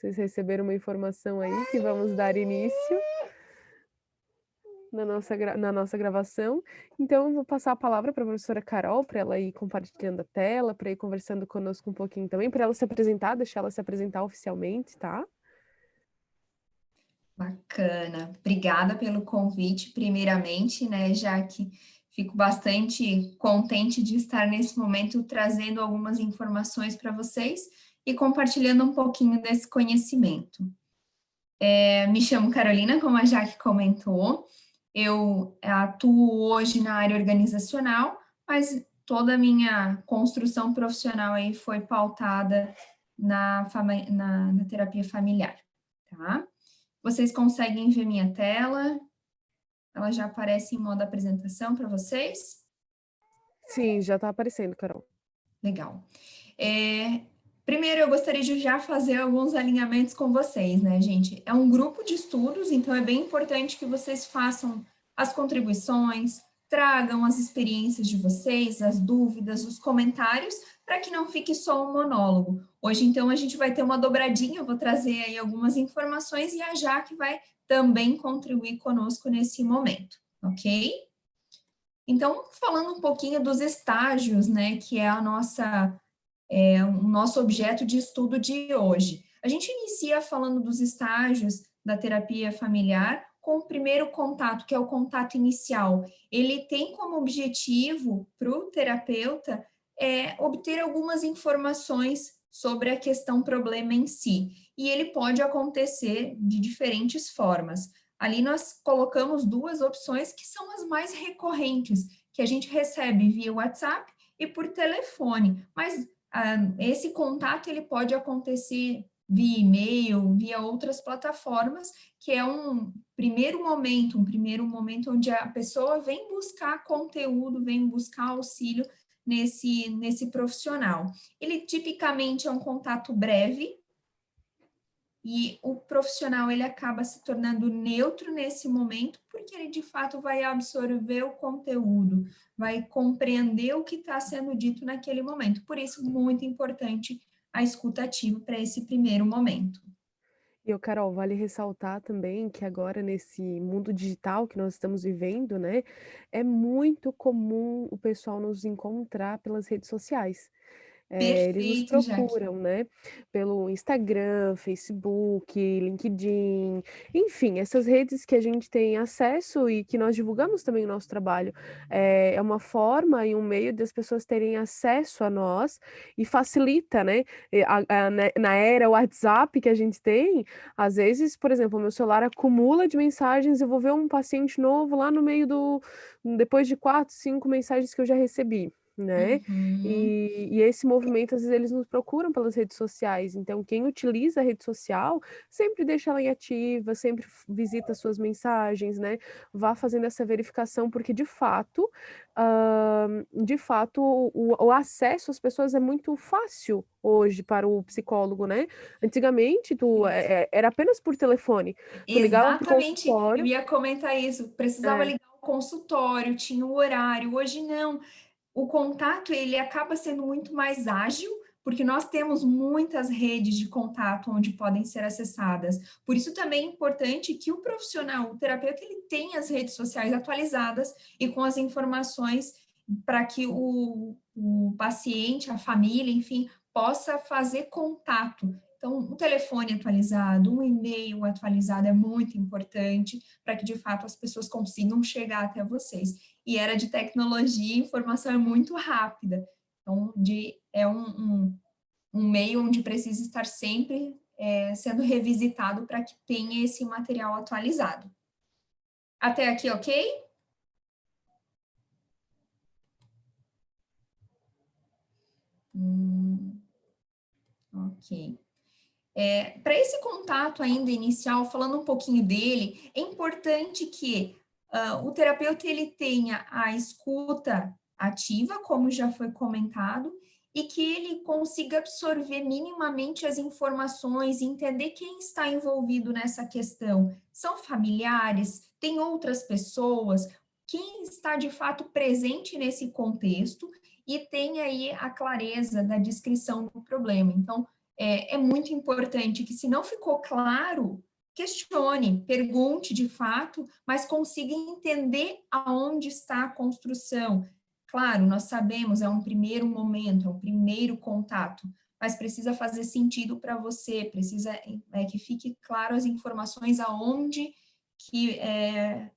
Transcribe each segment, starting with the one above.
Vocês receberam uma informação aí que vamos dar início na nossa gravação. Então eu vou passar a palavra para a professora Carol, para ela ir compartilhando a tela, para ir conversando conosco um pouquinho também, para ela se apresentar, deixar ela se apresentar oficialmente, tá? Bacana, obrigada pelo convite, primeiramente, né, já que fico bastante contente de estar nesse momento trazendo algumas informações para vocês e compartilhando um pouquinho desse conhecimento. Me chamo Carolina, como a Jaque comentou, eu atuo hoje na área organizacional, mas toda a minha construção profissional aí foi pautada na terapia familiar, tá? Vocês conseguem ver minha tela? Ela já aparece em modo apresentação para vocês? Sim, já está aparecendo, Carol. Legal. Primeiro, eu gostaria de já fazer alguns alinhamentos com vocês, né, gente? É um grupo de estudos, então é bem importante que vocês façam as contribuições, tragam as experiências de vocês, as dúvidas, os comentários, para que não fique só um monólogo. Hoje, então, a gente vai ter uma dobradinha, eu vou trazer aí algumas informações e a Jaque vai também contribuir conosco nesse momento, ok? Então, falando um pouquinho dos estágios, né, que é o nosso objeto de estudo de hoje. A gente inicia falando dos estágios da terapia familiar com o primeiro contato, que é o contato inicial. Ele tem como objetivo para o terapeuta obter algumas informações sobre a questão problema em si. E ele pode acontecer de diferentes formas. Ali nós colocamos duas opções que são as mais recorrentes, que a gente recebe via WhatsApp e por telefone, mas esse contato ele pode acontecer via e-mail, via outras plataformas, que é um primeiro momento onde a pessoa vem buscar conteúdo, vem buscar auxílio nesse profissional. Ele tipicamente é um contato breve, e o profissional ele acaba se tornando neutro nesse momento, porque ele de fato vai absorver o conteúdo, vai compreender o que está sendo dito naquele momento. Por isso, muito importante a escuta ativa para esse primeiro momento. E, Carol, vale ressaltar também que agora nesse mundo digital que nós estamos vivendo, né, é muito comum o pessoal nos encontrar pelas redes sociais. Eles nos Perfeito, Jaque. procuram, né, pelo Instagram, Facebook, LinkedIn, enfim, essas redes que a gente tem acesso e que nós divulgamos também o nosso trabalho. É uma forma e um meio das pessoas terem acesso a nós e facilita, né, na era WhatsApp que a gente tem, às vezes, por exemplo, o meu celular acumula de mensagens, eu vou ver um paciente novo lá no meio depois de 4, 5 mensagens que eu já recebi, né? Uhum. E esse movimento, às vezes, eles nos procuram pelas redes sociais. Então, quem utiliza a rede social sempre deixa ela em ativa, sempre visita suas mensagens, né? Vá fazendo essa verificação, porque de fato, o acesso às pessoas é muito fácil hoje para o psicólogo, né? Antigamente, era apenas por telefone. Tu ligava para o Exatamente, eu consultório. ia comentar isso. Precisava É. ligar o consultório, tinha o horário. Hoje não. O contato ele acaba sendo muito mais ágil, porque nós temos muitas redes de contato onde podem ser acessadas. Por isso também é importante que o profissional, o terapeuta, ele tenha as redes sociais atualizadas e com as informações para que o paciente, a família, enfim, possa fazer contato. Então, um telefone atualizado, um e-mail atualizado é muito importante para que, de fato, as pessoas consigam chegar até vocês. E era de tecnologia, a informação é muito rápida. Então, um meio onde precisa estar sempre sendo revisitado para que tenha esse material atualizado. Até aqui, ok? Ok. Para esse contato ainda inicial, falando um pouquinho dele, é importante que o terapeuta ele tenha a escuta ativa, como já foi comentado, e que ele consiga absorver minimamente as informações e entender quem está envolvido nessa questão. São familiares? Tem outras pessoas? Quem está de fato presente nesse contexto e tem aí a clareza da descrição do problema. Então, é muito importante que, se não ficou claro, questione, pergunte de fato, mas consiga entender aonde está a construção. Claro, nós sabemos, é um primeiro momento, é um primeiro contato, mas precisa fazer sentido para você, precisa que fique claro as informações aonde que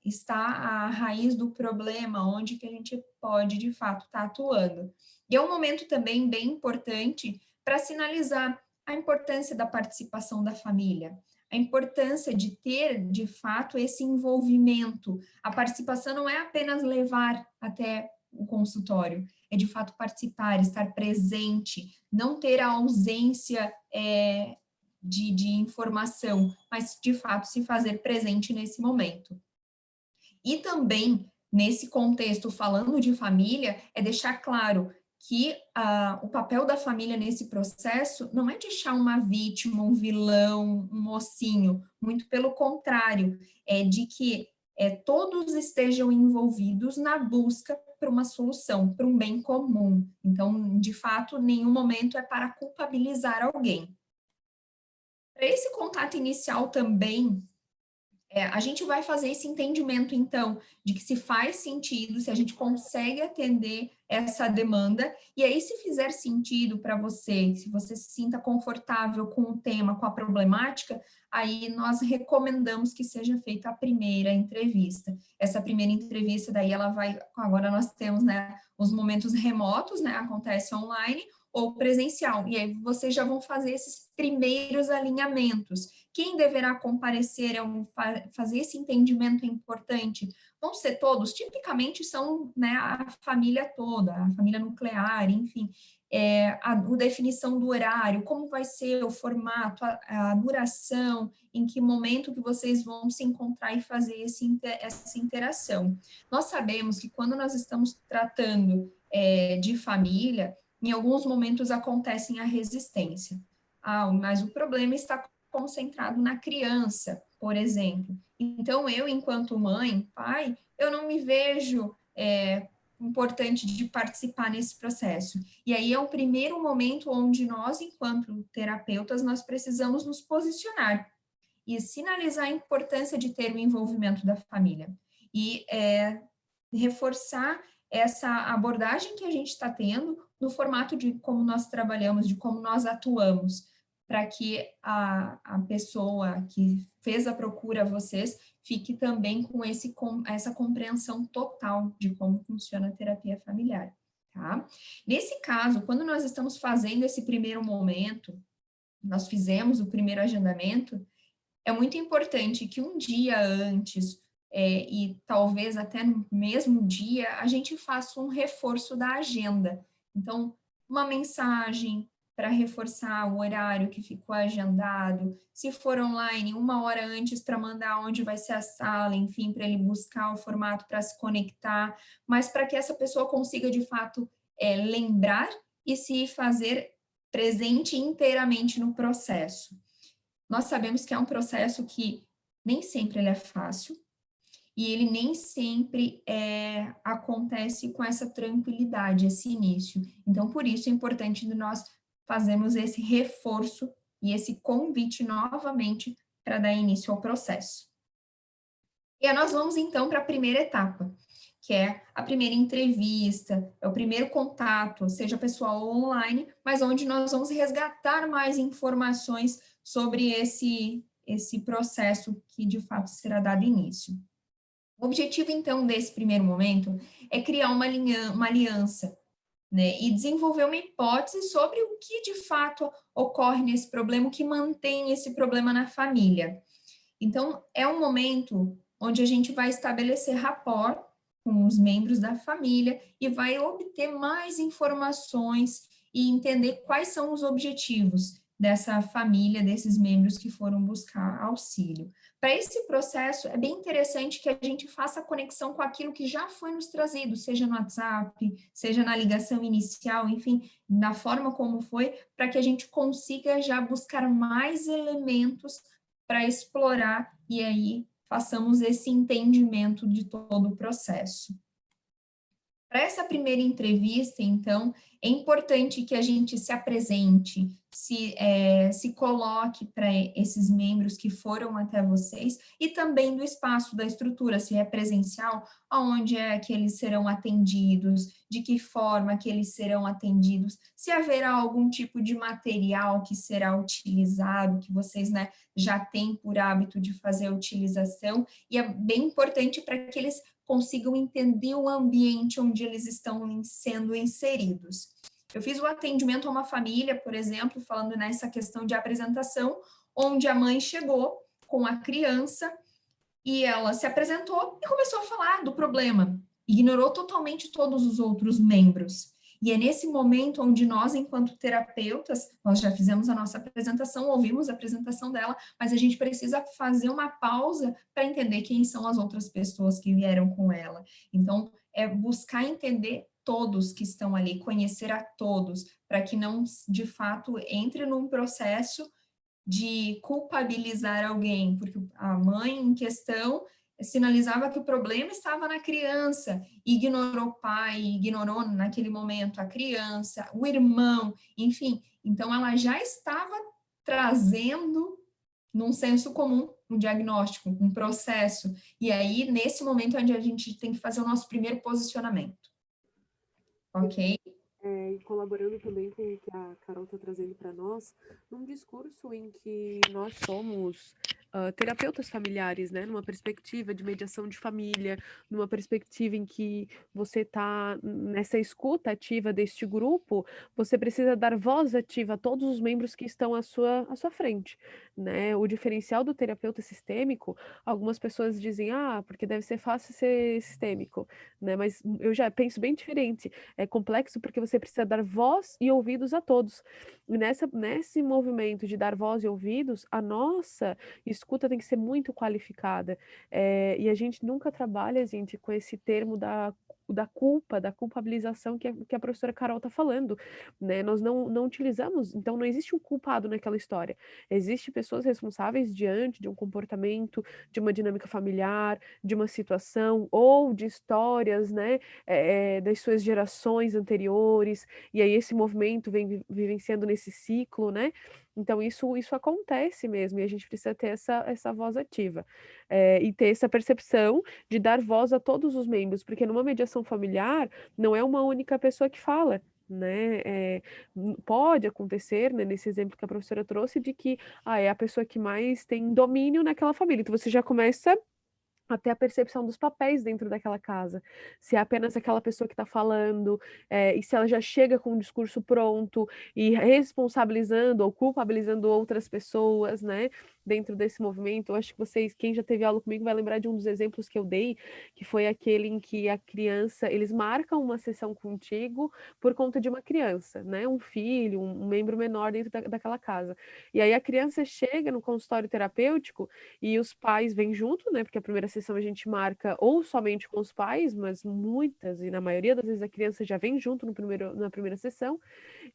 está a raiz do problema, onde que a gente pode, de fato, estar atuando. E é um momento também bem importante para sinalizar a importância da participação da família, a importância de ter, de fato, esse envolvimento. A participação não é apenas levar até o consultório, é de fato participar, estar presente, não ter a ausência de informação, mas de fato se fazer presente nesse momento. E também, nesse contexto, falando de família, é deixar claro que o papel da família nesse processo não é deixar uma vítima, um vilão, um mocinho, muito pelo contrário, é de que todos estejam envolvidos na busca por uma solução, por um bem comum. Então, de fato, nenhum momento é para culpabilizar alguém. Para esse contato inicial também, a gente vai fazer esse entendimento, então, de que se faz sentido, se a gente consegue atender essa demanda, e aí, se fizer sentido para você, se você se sinta confortável com o tema, com a problemática, aí nós recomendamos que seja feita a primeira entrevista. Essa primeira entrevista, daí ela vai, agora nós temos, né, os momentos remotos, né, acontece online, ou presencial, e aí vocês já vão fazer esses primeiros alinhamentos. Quem deverá comparecer, fazer esse entendimento é importante. Vão ser todos, tipicamente são, né, a família toda, a família nuclear, enfim, a definição do horário, como vai ser o formato, a duração, em que momento que vocês vão se encontrar e fazer essa interação. Nós sabemos que quando nós estamos tratando de família, em alguns momentos acontecem a resistência. Mas o problema está concentrado na criança, por exemplo. Então, eu, enquanto mãe, pai, eu não me vejo importante de participar nesse processo. E aí é o primeiro momento onde nós, enquanto terapeutas, nós precisamos nos posicionar e sinalizar a importância de ter o envolvimento da família. E reforçar essa abordagem que a gente está tendo no formato de como nós trabalhamos, de como nós atuamos, para que a pessoa que fez a procura a vocês fique também com essa compreensão total de como funciona a terapia familiar, tá? Nesse caso, quando nós estamos fazendo esse primeiro momento, nós fizemos o primeiro agendamento, é muito importante que um dia antes, e talvez até no mesmo dia, a gente faça um reforço da agenda. Então, uma mensagem para reforçar o horário que ficou agendado, se for online, 1 hora antes para mandar onde vai ser a sala, enfim, para ele buscar o formato para se conectar, mas para que essa pessoa consiga, de fato, lembrar e se fazer presente inteiramente no processo. Nós sabemos que é um processo que nem sempre ele é fácil e ele nem sempre acontece com essa tranquilidade, esse início. Então, por isso é importante nós fazermos esse reforço e esse convite novamente para dar início ao processo. E aí nós vamos, então, para a primeira etapa, que é a primeira entrevista, é o primeiro contato, seja pessoal ou online, mas onde nós vamos resgatar mais informações sobre esse processo que, de fato, será dado início. O objetivo, então, desse primeiro momento é criar uma aliança, né, e desenvolver uma hipótese sobre o que, de fato, ocorre nesse problema, o que mantém esse problema na família. Então, é um momento onde a gente vai estabelecer rapport com os membros da família e vai obter mais informações e entender quais são os objetivos dessa família, desses membros que foram buscar auxílio. Para esse processo, é bem interessante que a gente faça a conexão com aquilo que já foi nos trazido, seja no WhatsApp, seja na ligação inicial, enfim, na forma como foi, para que a gente consiga já buscar mais elementos para explorar e aí façamos esse entendimento de todo o processo. Para essa primeira entrevista, então, é importante que a gente se apresente, se coloque para esses membros que foram até vocês e também do espaço da estrutura, se é presencial, aonde é que eles serão atendidos, de que forma que eles serão atendidos, se haverá algum tipo de material que será utilizado, que vocês, né, já têm por hábito de fazer a utilização, e é bem importante para que eles consigam entender o ambiente onde eles estão sendo inseridos. Eu fiz o atendimento a uma família, por exemplo, falando nessa questão de apresentação, onde a mãe chegou com a criança e ela se apresentou e começou a falar do problema. Ignorou totalmente todos os outros membros. E é nesse momento onde nós, enquanto terapeutas, nós já fizemos a nossa apresentação, ouvimos a apresentação dela, mas a gente precisa fazer uma pausa para entender quem são as outras pessoas que vieram com ela. Então, é buscar entender todos que estão ali, conhecer a todos, para que não, de fato, entre num processo de culpabilizar alguém, porque a mãe em questão sinalizava que o problema estava na criança, ignorou o pai, ignorou naquele momento a criança, o irmão, enfim. Então, ela já estava trazendo, num senso comum, um diagnóstico, um processo. E aí, nesse momento, é onde a gente tem que fazer o nosso primeiro posicionamento. Ok? E colaborando também com o que a Carol está trazendo para nós, num discurso em que nós somos terapeutas familiares, né? Numa perspectiva de mediação de família, numa perspectiva em que você está nessa escuta ativa deste grupo, você precisa dar voz ativa a todos os membros que estão à sua frente, né? O diferencial do terapeuta sistêmico, algumas pessoas dizem, porque deve ser fácil ser sistêmico, né? Mas eu já penso bem diferente. É complexo porque você precisa dar voz e ouvidos a todos. E nesse movimento de dar voz e ouvidos, a nossa escuta tem que ser muito qualificada. E a gente nunca trabalha, gente, com esse termo da culpa, da culpabilização que a professora Carol está falando, né? Nós não utilizamos, então não existe um culpado naquela história. Existem pessoas responsáveis diante de um comportamento, de uma dinâmica familiar, de uma situação ou de histórias, né? Das suas gerações anteriores, e aí esse movimento vem vivenciando nesse ciclo, né? Então isso acontece mesmo, e a gente precisa ter essa voz ativa, e ter essa percepção de dar voz a todos os membros, porque numa mediação familiar não é uma única pessoa que fala, né? Pode acontecer, né, nesse exemplo que a professora trouxe, de que é a pessoa que mais tem domínio naquela família, então você já começa até a percepção dos papéis dentro daquela casa. Se é apenas aquela pessoa que está falando, e se ela já chega com um discurso pronto e responsabilizando ou culpabilizando outras pessoas, né, dentro desse movimento. Eu acho que vocês, quem já teve aula comigo, vai lembrar de um dos exemplos que eu dei, que foi aquele em que a criança, eles marcam uma sessão contigo por conta de uma criança, né, um filho, um membro menor dentro daquela casa. E aí a criança chega no consultório terapêutico e os pais vêm junto, né? Porque a primeira sessão a gente marca ou somente com os pais, mas muitas e na maioria das vezes a criança já vem junto na primeira sessão.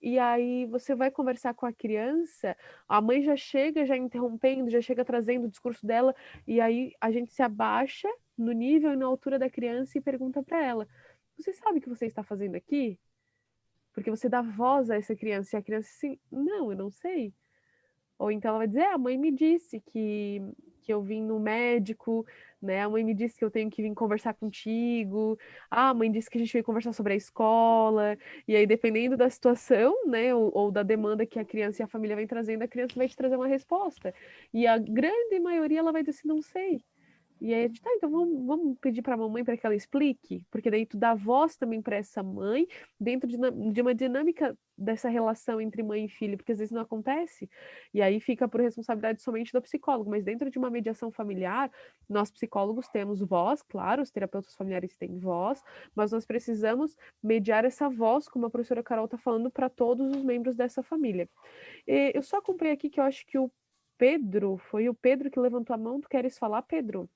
E aí você vai conversar com a criança, a mãe já chega já interrompendo, já chega trazendo o discurso dela, e aí a gente se abaixa no nível e na altura da criança e pergunta para ela: "Você sabe o que você está fazendo aqui?" Porque você dá voz a essa criança, e a criança assim: "Não, eu não sei." Ou então ela vai dizer: a mãe me disse que eu vim no médico, né? A mãe me disse que eu tenho que vir conversar contigo. A mãe disse que a gente veio conversar sobre a escola. E aí, dependendo da situação, né, ou da demanda que a criança e a família vem trazendo, a criança vai te trazer uma resposta. E a grande maioria ela vai dizer assim: não sei. E aí a gente, tá, então vamos pedir para a mamãe para que ela explique, porque daí tu dá voz também para essa mãe dentro de uma dinâmica dessa relação entre mãe e filho, porque às vezes não acontece, e aí fica por responsabilidade somente do psicólogo, mas dentro de uma mediação familiar, nós psicólogos temos voz, claro, os terapeutas familiares têm voz, mas nós precisamos mediar essa voz, como a professora Carol está falando, para todos os membros dessa família. E eu só acompanhei aqui que eu acho que foi o Pedro que levantou a mão. Tu queres falar, Pedro?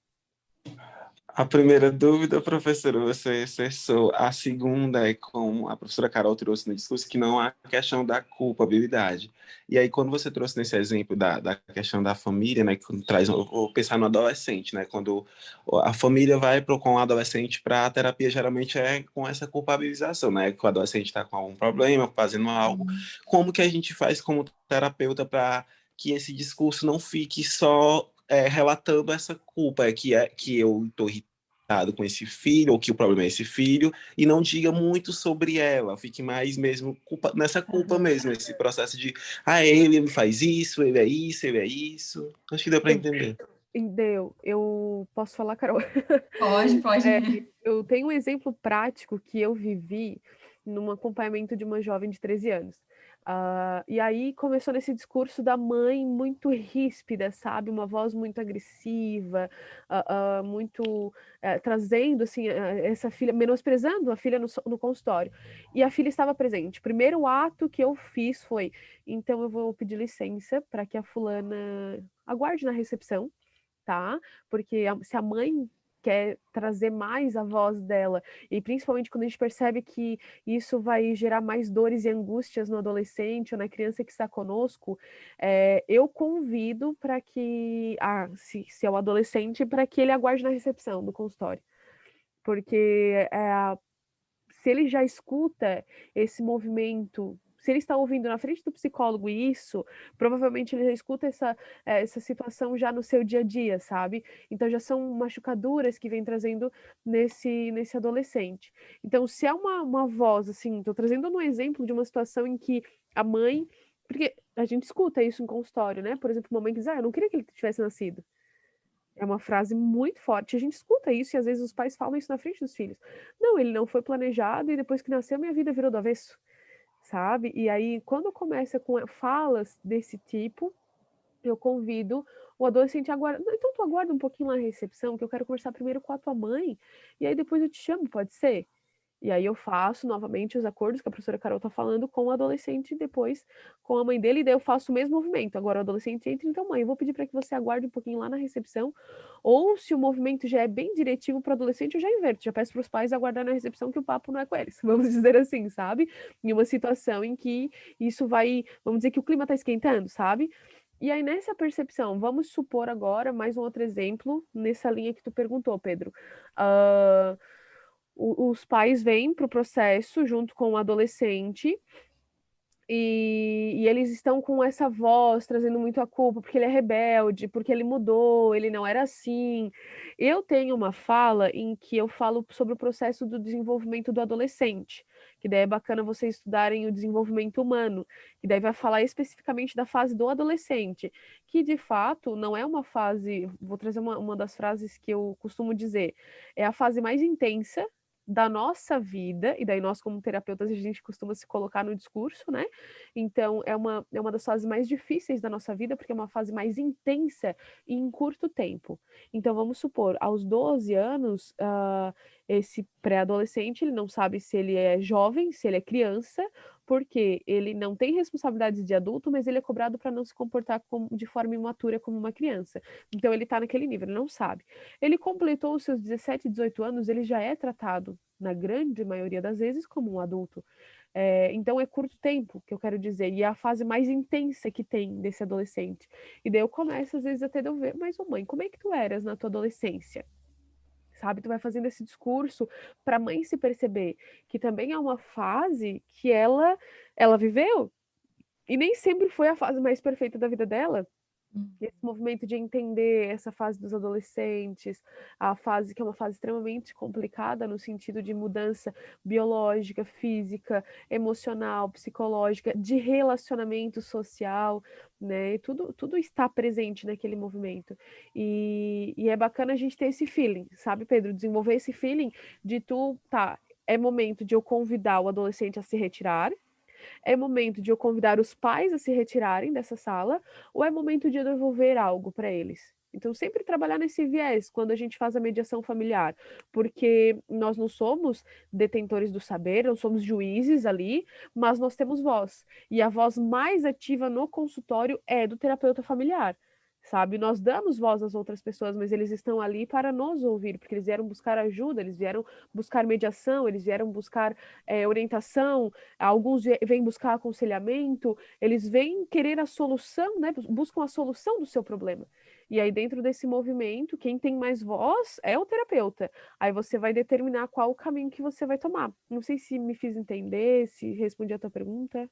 A primeira dúvida, professora, você acessou. A segunda é como a professora Carol trouxe no discurso, que não há questão da culpabilidade. E aí, quando você trouxe nesse exemplo da questão da família, né, que traz, eu vou pensar no adolescente, né, quando a família vai com o adolescente para a terapia, geralmente é com essa culpabilização, né, que o adolescente está com algum problema, fazendo algo. Como que a gente faz como terapeuta para que esse discurso não fique só relatando essa culpa, que eu estou com esse filho, ou que o problema é esse filho, e não diga muito sobre ela, fique mais mesmo nessa culpa mesmo, esse processo de, ele faz isso, ele é isso, ele é isso. Acho que deu para entender. Deu. Eu posso falar, Carol? Pode, pode. Eu tenho um exemplo prático que eu vivi num acompanhamento de uma jovem de 13 anos. E aí começou nesse discurso da mãe muito ríspida, sabe? Uma voz muito agressiva, muito trazendo assim, essa filha, menosprezando a filha no consultório. E a filha estava presente. O primeiro ato que eu fiz foi: então eu vou pedir licença para que a fulana aguarde na recepção, tá? Porque se a mãe quer trazer mais a voz dela, e principalmente quando a gente percebe que isso vai gerar mais dores e angústias no adolescente ou na criança que está conosco, eu convido para que, se é o adolescente, para que ele aguarde na recepção do consultório. Porque se ele já escuta esse movimento, se ele está ouvindo na frente do psicólogo isso, provavelmente ele já escuta essa situação já no seu dia a dia, sabe? Então já são machucaduras que vem trazendo nesse adolescente. Então, se é uma voz, assim, estou trazendo um exemplo de uma situação em que a mãe. Porque a gente escuta isso em consultório, né? Por exemplo, uma mãe que diz: eu não queria que ele tivesse nascido. É uma frase muito forte. A gente escuta isso e às vezes os pais falam isso na frente dos filhos. Não, ele não foi planejado e depois que nasceu, minha vida virou do avesso, sabe? E aí, quando começa com falas desse tipo, eu convido o adolescente a aguardar. Então, tu aguarda um pouquinho lá na recepção, que eu quero conversar primeiro com a tua mãe, e aí depois eu te chamo, pode ser? E aí eu faço novamente os acordos que a professora Carol está falando com o adolescente e depois com a mãe dele, e daí eu faço o mesmo movimento. Agora o adolescente entra, então mãe, eu vou pedir para que você aguarde um pouquinho lá na recepção, ou se o movimento já é bem diretivo para o adolescente, eu já inverto, já peço para os pais aguardar na recepção que o papo não é com eles, vamos dizer assim, sabe? Em uma situação em que isso vai, vamos dizer que o clima está esquentando, sabe? E aí, nessa percepção, vamos supor agora mais um outro exemplo nessa linha que tu perguntou, Pedro. Os pais vêm para o processo junto com o adolescente e eles estão com essa voz trazendo muito a culpa, porque ele é rebelde, porque ele mudou, ele não era assim. Eu tenho uma fala em que eu falo sobre o processo do desenvolvimento do adolescente, que daí é bacana vocês estudarem o desenvolvimento humano, que daí vai falar especificamente da fase do adolescente, que de fato não é uma fase, vou trazer uma das frases que eu costumo dizer, é a fase mais intensa da nossa vida, e daí nós, como terapeutas, a gente costuma se colocar no discurso, né? Então, é uma das fases mais difíceis da nossa vida, porque é uma fase mais intensa e em curto tempo. Então, vamos supor, aos 12 anos, esse pré-adolescente, ele não sabe se ele é jovem, se ele é criança, porque ele não tem responsabilidades de adulto, mas ele é cobrado para não se comportar de forma imatura como uma criança. Então, ele está naquele nível, ele não sabe. Ele completou os seus 17, 18 anos, ele já é tratado, na grande maioria das vezes, como um adulto. Então é curto tempo, que eu quero dizer, e é a fase mais intensa que tem desse adolescente. E daí eu começo, às vezes, até de eu ver, mas, ô mãe, como é que tu eras na tua adolescência? Sabe, tu vai fazendo esse discurso para a mãe se perceber que também é uma fase que ela viveu, e nem sempre foi a fase mais perfeita da vida dela. Esse movimento de entender essa fase dos adolescentes, a fase que é uma fase extremamente complicada no sentido de mudança biológica, física, emocional, psicológica, de relacionamento social, né? E tudo está presente naquele movimento. E é bacana a gente ter esse feeling, sabe, Pedro? Desenvolver esse feeling de é momento de eu convidar o adolescente a se retirar, é momento de eu convidar os pais a se retirarem dessa sala, ou é momento de eu devolver algo para eles? Então, sempre trabalhar nesse viés quando a gente faz a mediação familiar, porque nós não somos detentores do saber, não somos juízes ali, mas nós temos voz. E a voz mais ativa no consultório é do terapeuta familiar, sabe? Nós damos voz às outras pessoas, mas eles estão ali para nos ouvir, porque eles vieram buscar ajuda, eles vieram buscar mediação, eles vieram buscar orientação, alguns vêm buscar aconselhamento, eles vêm querer a solução, né? Buscam a solução do seu problema. E aí, dentro desse movimento, quem tem mais voz é o terapeuta. Aí você vai determinar qual o caminho que você vai tomar. Não sei se me fiz entender, se respondi a tua pergunta.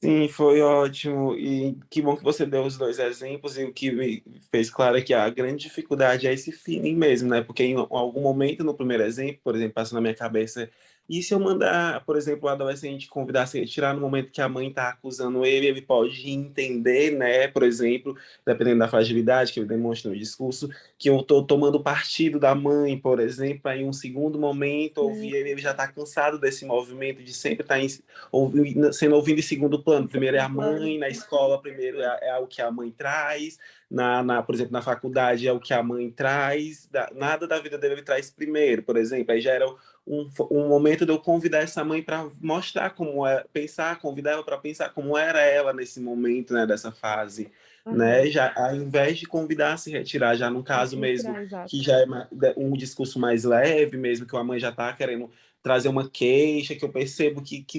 Sim, foi ótimo. E que bom que você deu os dois exemplos, e o que me fez claro é que a grande dificuldade é esse feeling mesmo, né? Porque em algum momento, no primeiro exemplo, por exemplo, passou na minha cabeça, e se eu mandar, por exemplo, o adolescente convidar a se retirar no momento que a mãe está acusando ele pode entender, né? Por exemplo, dependendo da fragilidade que ele demonstra no discurso, que eu estou tomando partido da mãe, por exemplo, aí em um segundo momento, ouvir ele já está cansado desse movimento de sempre estar sendo ouvido em segundo plano. Primeiro é a mãe, na escola primeiro é o que a mãe traz, por exemplo, na faculdade é o que a mãe traz, nada da vida dele ele traz primeiro, por exemplo. Aí já era um momento de eu convidar essa mãe para mostrar como é, pensar, convidar ela para pensar como era ela nesse momento, né, dessa fase. Né, já ao invés de convidar a se retirar, já no caso mesmo, que já é um discurso mais leve mesmo, que a mãe já está querendo trazer uma queixa, que eu percebo que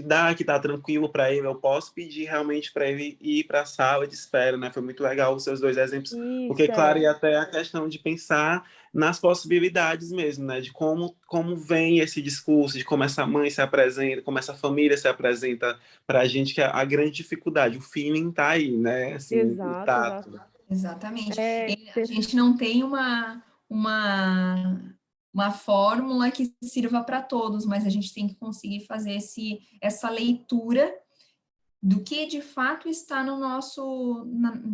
tá tranquilo para ele, eu posso pedir realmente para ele ir para a sala de espera, né? Foi muito legal os seus dois exemplos, porque, claro, e até a questão de pensar nas possibilidades mesmo, né? De como vem esse discurso, de como essa mãe se apresenta, como essa família se apresenta para a gente, que é a grande dificuldade. O feeling tá aí, né? Assim, o tato. Exatamente. A gente não tem uma fórmula que sirva para todos, mas a gente tem que conseguir fazer essa leitura do que de fato está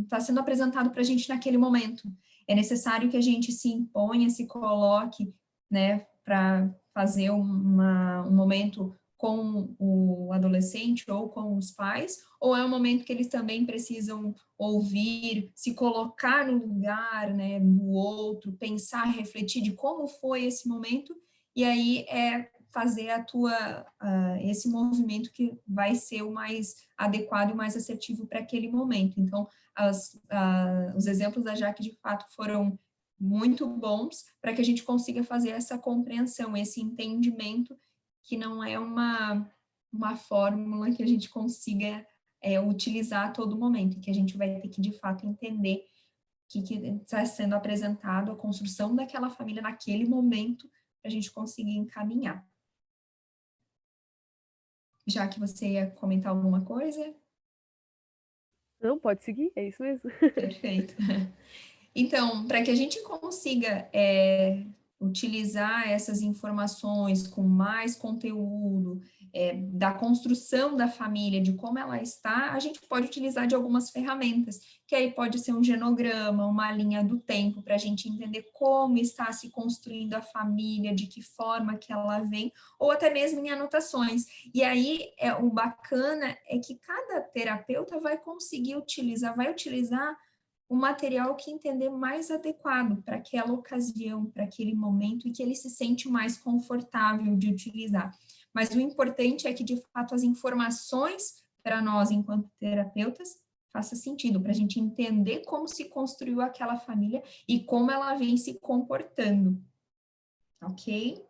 está sendo apresentado para a gente naquele momento. É necessário que a gente se imponha, se coloque, né, para fazer um momento com o adolescente ou com os pais, ou é um momento que eles também precisam ouvir, se colocar no lugar, né, do outro, pensar, refletir de como foi esse momento, e aí fazer esse movimento que vai ser o mais adequado e mais assertivo para aquele momento. Então, os exemplos da Jaque, de fato, foram muito bons para que a gente consiga fazer essa compreensão, esse entendimento, que não é uma fórmula que a gente consiga utilizar a todo momento, que a gente vai ter que, de fato, entender o que está sendo apresentado, a construção daquela família naquele momento, para a gente conseguir encaminhar. Já que você ia comentar alguma coisa? Não, pode seguir, é isso mesmo. Perfeito. Então, para que a gente consiga utilizar essas informações com mais conteúdo, da construção da família, de como ela está, a gente pode utilizar de algumas ferramentas, que aí pode ser um genograma, uma linha do tempo, para a gente entender como está se construindo a família, de que forma que ela vem, ou até mesmo em anotações. E aí, o bacana é que cada terapeuta vai conseguir vai utilizar o material que entender mais adequado para aquela ocasião, para aquele momento, e que ele se sente mais confortável de utilizar. Mas o importante é que, de fato, as informações para nós, enquanto terapeutas, faça sentido, para a gente entender como se construiu aquela família e como ela vem se comportando. Ok?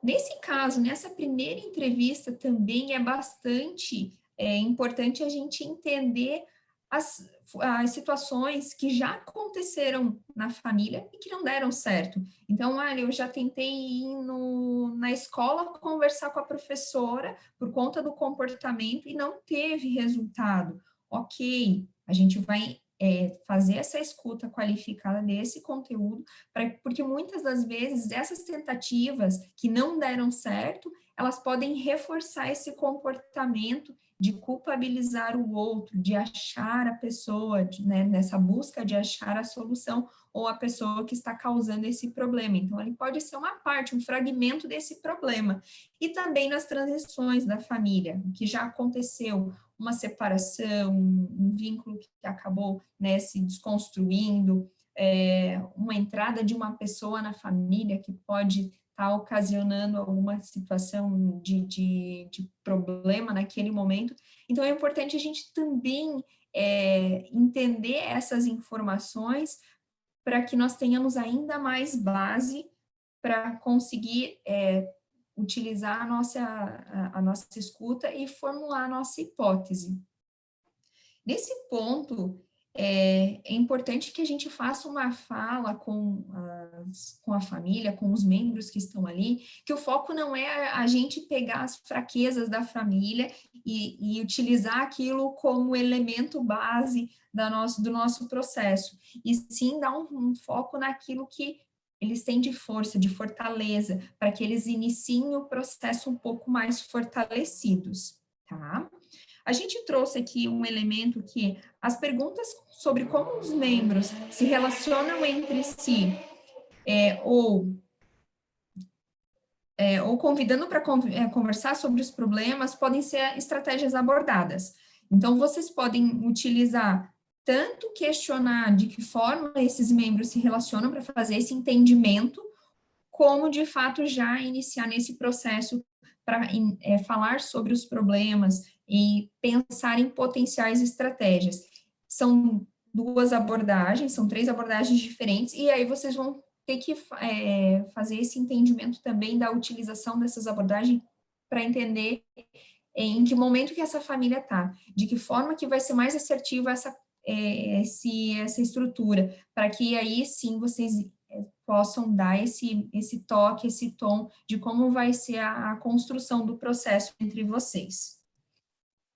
Nesse caso, nessa primeira entrevista, também é bastante importante a gente entender as situações que já aconteceram na família e que não deram certo. Então, olha, eu já tentei ir na escola conversar com a professora por conta do comportamento e não teve resultado. Ok, a gente vai fazer essa escuta qualificada desse conteúdo, porque muitas das vezes essas tentativas que não deram certo, elas podem reforçar esse comportamento de culpabilizar o outro, de achar a pessoa, né, nessa busca de achar a solução, ou a pessoa que está causando esse problema. Então, ele pode ser uma parte, um fragmento desse problema. E também nas transições da família, o que já aconteceu, uma separação, um vínculo que acabou, né, se desconstruindo, uma entrada de uma pessoa na família que pode está ocasionando alguma situação de problema naquele momento. Então, é importante a gente também entender essas informações para que nós tenhamos ainda mais base para conseguir utilizar a nossa escuta e formular a nossa hipótese. Nesse ponto, é importante que a gente faça uma fala com a família, com os membros que estão ali, que o foco não é a gente pegar as fraquezas da família e utilizar aquilo como elemento base do nosso processo, e sim dar um foco naquilo que eles têm de força, de fortaleza, para que eles iniciem o processo um pouco mais fortalecidos, tá? A gente trouxe aqui um elemento que as perguntas sobre como os membros se relacionam entre si, ou convidando para conversar sobre os problemas, podem ser estratégias abordadas. Então, vocês podem utilizar tanto questionar de que forma esses membros se relacionam para fazer esse entendimento, como, de fato, já iniciar nesse processo para falar sobre os problemas e pensar em potenciais estratégias. São duas abordagens, são 3 abordagens diferentes, e aí vocês vão ter que fazer esse entendimento também da utilização dessas abordagens para entender em que momento que essa família está, de que forma que vai ser mais assertiva essa estrutura, para que aí sim vocês possam dar esse toque, esse tom de como vai ser a construção do processo entre vocês.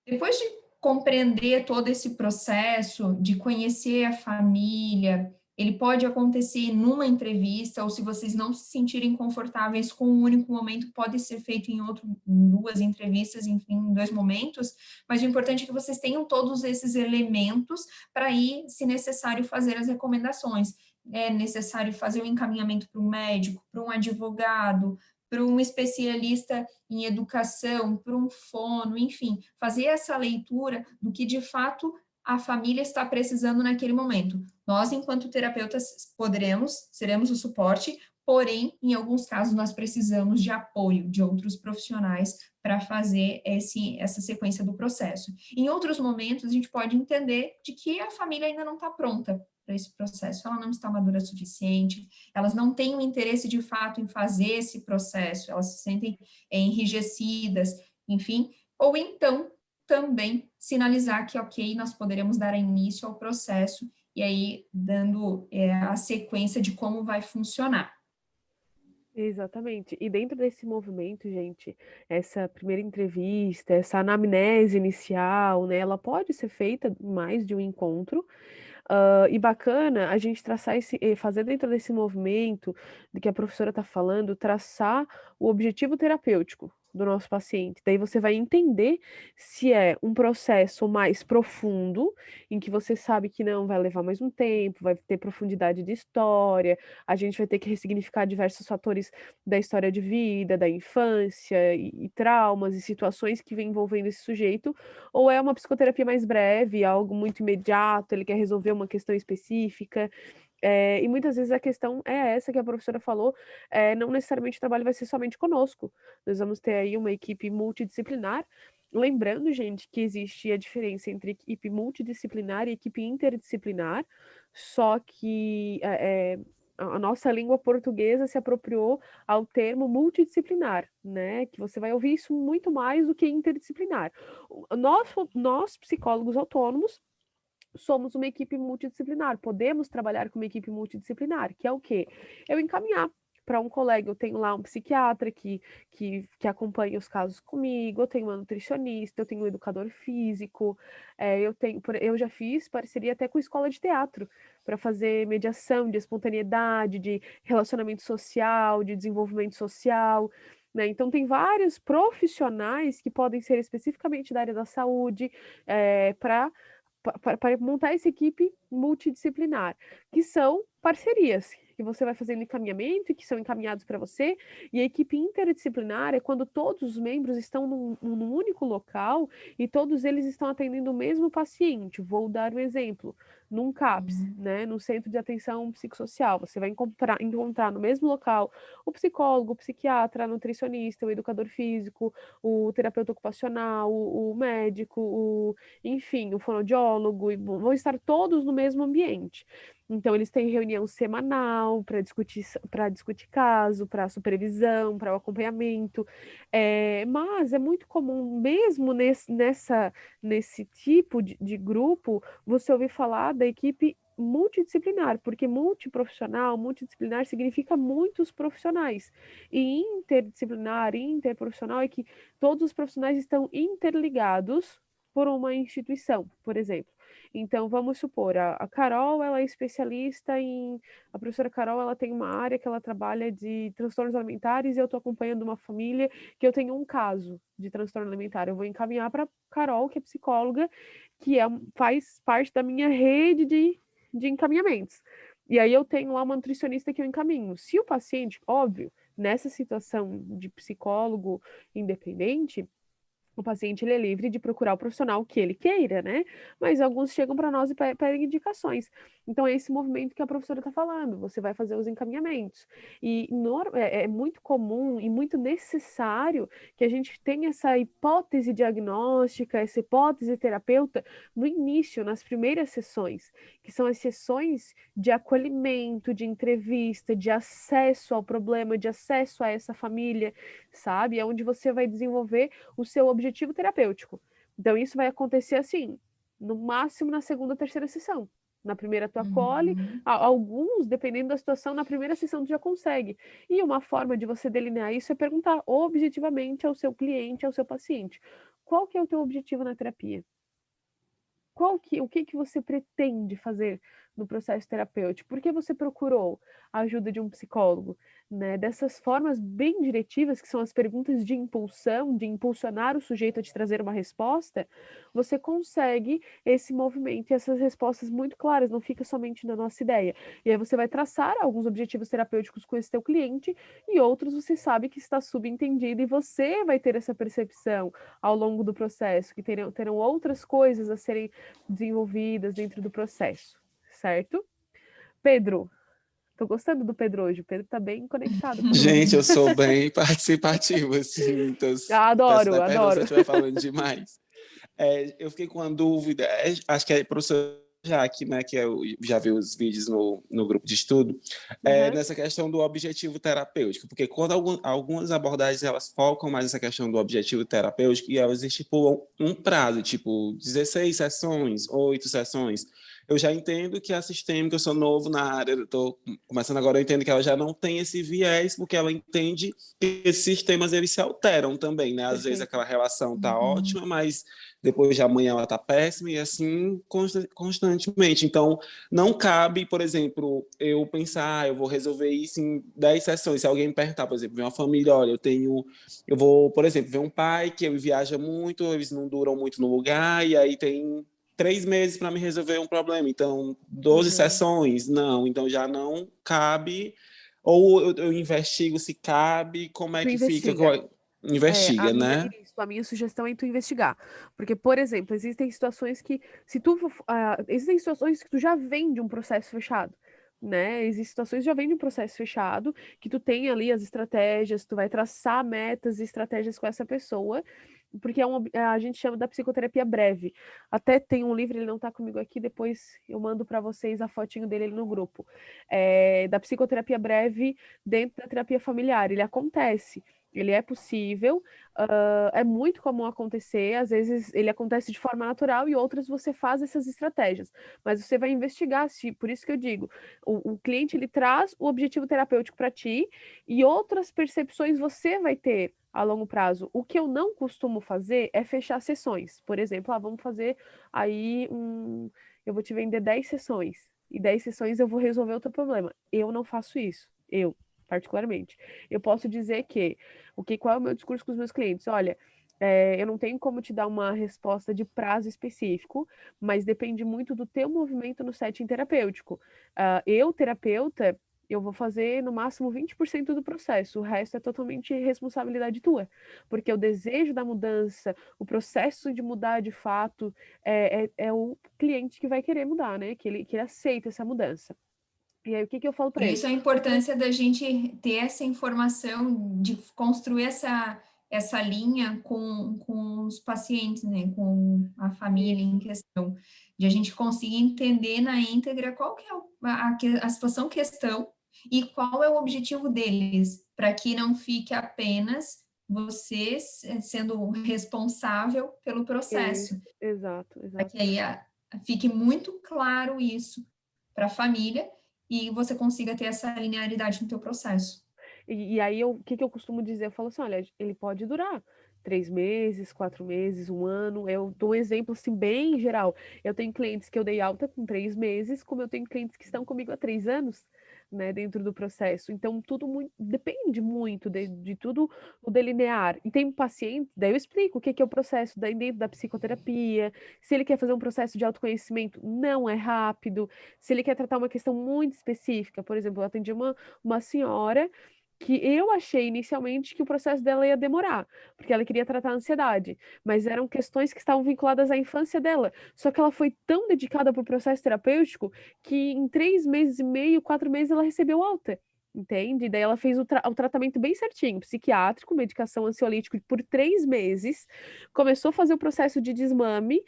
Depois de compreender todo esse processo, de conhecer a família, ele pode acontecer numa entrevista, ou se vocês não se sentirem confortáveis com um único momento, pode ser feito em 2 entrevistas, enfim, em 2 momentos, mas o importante é que vocês tenham todos esses elementos para ir, se necessário, fazer as recomendações. É necessário fazer o encaminhamento para um médico, para um advogado, para um especialista em educação, para um fono, enfim, fazer essa leitura do que, de fato, a família está precisando naquele momento. Nós, enquanto terapeutas, seremos o suporte, porém, em alguns casos, nós precisamos de apoio de outros profissionais para fazer essa sequência do processo. Em outros momentos, a gente pode entender de que a família ainda não está pronta para esse processo, ela não está madura o suficiente, elas não têm o interesse de fato em fazer esse processo, elas se sentem enrijecidas, enfim, ou então também sinalizar que, ok, nós poderemos dar início ao processo e aí dando a sequência de como vai funcionar. Exatamente. E dentro desse movimento, gente, essa primeira entrevista, essa anamnese inicial, né, ela pode ser feita em mais de um encontro. E bacana a gente traçar fazer dentro desse movimento do que a professora está falando, traçar o objetivo terapêutico do nosso paciente. Daí você vai entender se é um processo mais profundo, em que você sabe que não vai levar mais um tempo, vai ter profundidade de história, a gente vai ter que ressignificar diversos fatores da história de vida, da infância, e traumas e situações que vêm envolvendo esse sujeito, ou é uma psicoterapia mais breve, algo muito imediato, ele quer resolver uma questão específica. E muitas vezes a questão é essa que a professora falou, não necessariamente o trabalho vai ser somente conosco, nós vamos ter aí uma equipe multidisciplinar, lembrando, gente, que existe a diferença entre equipe multidisciplinar e equipe interdisciplinar, só que a nossa língua portuguesa se apropriou ao termo multidisciplinar, né? Que você vai ouvir isso muito mais do que interdisciplinar. Nós psicólogos autônomos, somos uma equipe multidisciplinar, podemos trabalhar com uma equipe multidisciplinar, que é o quê? Eu encaminhar para um colega, eu tenho lá um psiquiatra que acompanha os casos comigo, eu tenho uma nutricionista, eu tenho um educador físico, eu já fiz parceria até com escola de teatro, para fazer mediação de espontaneidade, de relacionamento social, de desenvolvimento social, né? Então, tem vários profissionais que podem ser especificamente da área da saúde, para montar essa equipe multidisciplinar, que são parcerias, que você vai fazendo encaminhamento e que são encaminhados para você, e a equipe interdisciplinar é quando todos os membros estão num único local e todos eles estão atendendo o mesmo paciente. Vou dar um exemplo. Num CAPS, né, no Centro de Atenção Psicossocial, você vai encontrar no mesmo local o psicólogo, o psiquiatra, a nutricionista, o educador físico, o terapeuta ocupacional, o médico, enfim, o fonoaudiólogo, e vão estar todos no mesmo ambiente. Então, eles têm reunião semanal para discutir caso, para supervisão, para o acompanhamento. Mas é muito comum, mesmo nesse tipo de grupo, você ouvir falar da equipe multidisciplinar, porque multidisciplinar significa muitos profissionais. E interdisciplinar, interprofissional é que todos os profissionais estão interligados por uma instituição, por exemplo. Então, vamos supor, a Carol, ela é especialista a professora Carol, ela tem uma área que ela trabalha de transtornos alimentares e eu estou acompanhando uma família que eu tenho um caso de transtorno alimentar. Eu vou encaminhar para Carol, que é psicóloga, que faz parte da minha rede de encaminhamentos. E aí eu tenho lá uma nutricionista que eu encaminho. Se o paciente, óbvio, nessa situação de psicólogo independente, o paciente ele é livre de procurar o profissional que ele queira, né? Mas alguns chegam para nós e pedem indicações. Então, é esse movimento que a professora está falando. Você vai fazer os encaminhamentos. E é muito comum e muito necessário que a gente tenha essa hipótese diagnóstica, essa hipótese terapeuta no início, nas primeiras sessões, que são as sessões de acolhimento, de entrevista, de acesso ao problema, de acesso a essa família, sabe? É onde você vai desenvolver o seu objetivo terapêutico. Então, isso vai acontecer assim, no máximo na segunda ou terceira sessão. Na primeira tu acolhe, alguns, dependendo da situação, na primeira sessão tu já consegue. E uma forma de você delinear isso é perguntar objetivamente ao seu cliente, ao seu paciente, qual que é o teu objetivo na terapia? O que você pretende fazer no processo terapêutico? Por que você procurou a ajuda de um psicólogo? Né? Dessas formas bem diretivas, que são as perguntas de impulsão, de impulsionar o sujeito a te trazer uma resposta, você consegue esse movimento e essas respostas muito claras, não fica somente na nossa ideia. E aí você vai traçar alguns objetivos terapêuticos com esse teu cliente e outros você sabe que está subentendido e você vai ter essa percepção ao longo do processo, que terão outras coisas a serem desenvolvidas dentro do processo, certo? Pedro, tô gostando do Pedro hoje, o Pedro tá bem conectado conosco. Gente, eu sou bem participativo, assim, então Adoro. se eu estiver falando demais. Eu fiquei com uma dúvida, acho que é a professora Jaque, né, que eu já vi os vídeos no grupo de estudo, nessa questão do objetivo terapêutico, porque quando algumas abordagens elas focam mais nessa questão do objetivo terapêutico e elas estipulam um prazo, tipo 16 sessões, 8 sessões. Eu já entendo que a sistêmica, eu sou novo na área, eu estou começando agora, eu entendo que ela já não tem esse viés, porque ela entende que esses sistemas eles se alteram também, né? Às vezes aquela relação tá ótima, mas depois de amanhã ela tá péssima, e assim constantemente. Então, não cabe, por exemplo, eu pensar, eu vou resolver isso em 10 sessões. Se alguém me perguntar, por exemplo, ver uma família, olha, eu vou, por exemplo, ver um pai que ele viaja muito, eles não duram muito no lugar, e aí tem 3 meses para me resolver um problema, então 12 sessões, não, então já não cabe, ou eu investigo se cabe, como é que fica? Investiga, né? A minha sugestão é tu investigar, porque, por exemplo, existem situações que tu já vem de um processo fechado, né? Existem situações que já vem de um processo fechado, que tu tem ali as estratégias, tu vai traçar metas e estratégias com essa pessoa, porque a gente chama da psicoterapia breve. Até tem um livro, ele não está comigo aqui, depois eu mando para vocês a fotinho dele no grupo. Da psicoterapia breve dentro da terapia familiar. Ele acontece, ele é possível, é muito comum acontecer, às vezes ele acontece de forma natural e outras você faz essas estratégias. Mas você vai investigar, por isso que eu digo, o cliente ele traz o objetivo terapêutico para ti e outras percepções você vai ter a longo prazo. O que eu não costumo fazer é fechar sessões. Por exemplo, vamos fazer aí eu vou te vender 10 sessões. E 10 sessões eu vou resolver o teu problema. Eu não faço isso. Particularmente. Eu posso dizer qual é o meu discurso com os meus clientes? Olha, eu não tenho como te dar uma resposta de prazo específico, mas depende muito do teu movimento no setting terapêutico. Eu, terapeuta, eu vou fazer no máximo 20% do processo, o resto é totalmente responsabilidade tua, porque o desejo da mudança, o processo de mudar de fato, é o cliente que vai querer mudar, né? Que ele aceita essa mudança. E aí, o que que eu falo Por para ele? isso a importância da gente ter essa informação, de construir essa linha com os pacientes, né, com a família em questão, de a gente conseguir entender na íntegra qual que é a situação questão e qual é o objetivo deles, para que não fique apenas você sendo responsável pelo processo, Exato, para exato. que aí fique muito claro isso para a família e você consiga ter essa linearidade no teu processo. E aí, o que que eu costumo dizer? Eu falo assim, olha, ele pode durar 3 meses, 4 meses, um ano. Eu dou um exemplo, assim, bem geral. Eu tenho clientes que eu dei alta com 3 meses, como eu tenho clientes que estão comigo há 3 anos, né, dentro do processo. Então, tudo depende muito de tudo o delinear. E tem paciente, daí eu explico o que que é o processo daí dentro da psicoterapia. Se ele quer fazer um processo de autoconhecimento, não é rápido. Se ele quer tratar uma questão muito específica, por exemplo, eu atendi uma senhora que eu achei inicialmente que o processo dela ia demorar, porque ela queria tratar a ansiedade, mas eram questões que estavam vinculadas à infância dela. Só que ela foi tão dedicada para o processo terapêutico que em 3 meses e meio, 4 meses, ela recebeu alta. Entende? Daí ela fez o tratamento bem certinho, psiquiátrico, medicação ansiolítico por 3 meses, começou a fazer o processo de desmame.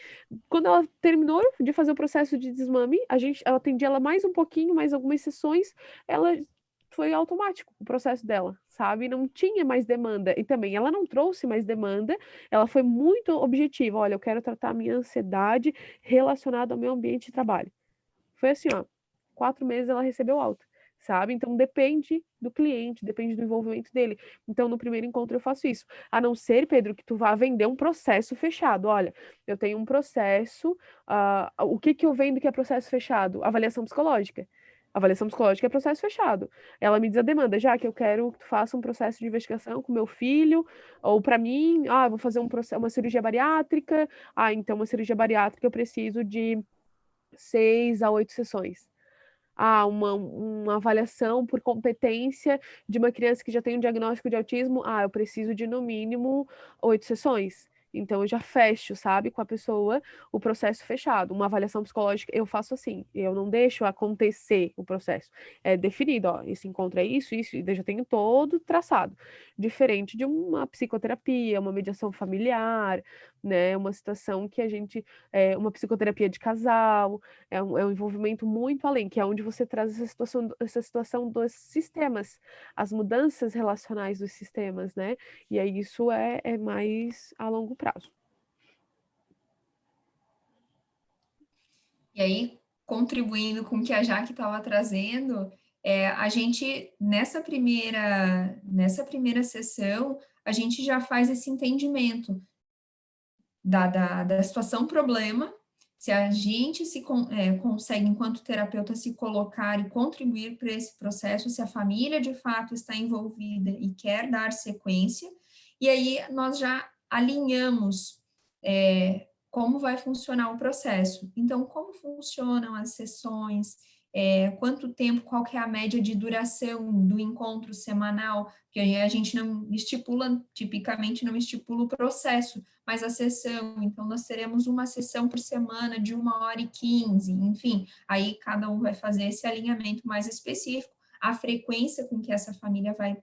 Quando ela terminou de fazer o processo de desmame, eu atendi ela mais um pouquinho, mais algumas sessões, ela foi automático o processo dela, sabe? Não tinha mais demanda. E também ela não trouxe mais demanda, ela foi muito objetiva. Olha, eu quero tratar a minha ansiedade relacionada ao meu ambiente de trabalho. Foi assim, ó, 4 meses ela recebeu alta, sabe? Então depende do cliente, depende do envolvimento dele. Então no primeiro encontro eu faço isso. A não ser, Pedro, que tu vá vender um processo fechado. Olha, eu tenho um processo, o que que eu vendo que é processo fechado? Avaliação psicológica. Avaliação psicológica é processo fechado. Ela me diz a demanda, já que eu quero que tu faça um processo de investigação com meu filho, ou para mim, eu vou fazer uma cirurgia bariátrica. Então uma cirurgia bariátrica eu preciso de 6 a 8 sessões. Uma avaliação por competência de uma criança que já tem um diagnóstico de autismo. Eu preciso de no mínimo 8 sessões. Então eu já fecho, sabe, com a pessoa o processo fechado. Uma avaliação psicológica eu faço assim, eu não deixo acontecer o processo. É definido, ó, esse encontro é isso, e eu já tenho todo traçado. Diferente de uma psicoterapia, uma mediação familiar, né, uma situação que uma psicoterapia de casal, é um envolvimento muito além, que é onde você traz essa situação dos sistemas, as mudanças relacionais dos sistemas, né? E aí isso é mais a longo prazo. E aí, contribuindo com o que a Jaque estava trazendo, a gente, nessa primeira sessão, a gente já faz esse entendimento da situação problema, se a gente consegue, enquanto terapeuta, se colocar e contribuir para esse processo, se a família, de fato, está envolvida e quer dar sequência, e aí nós já alinhamos como vai funcionar o processo. Então, como funcionam as sessões, quanto tempo, qual que é a média de duração do encontro semanal, porque a gente não estipula, tipicamente não estipula o processo, mas a sessão, então nós teremos uma sessão por semana de 1h15, enfim, aí cada um vai fazer esse alinhamento mais específico, a frequência com que essa família vai,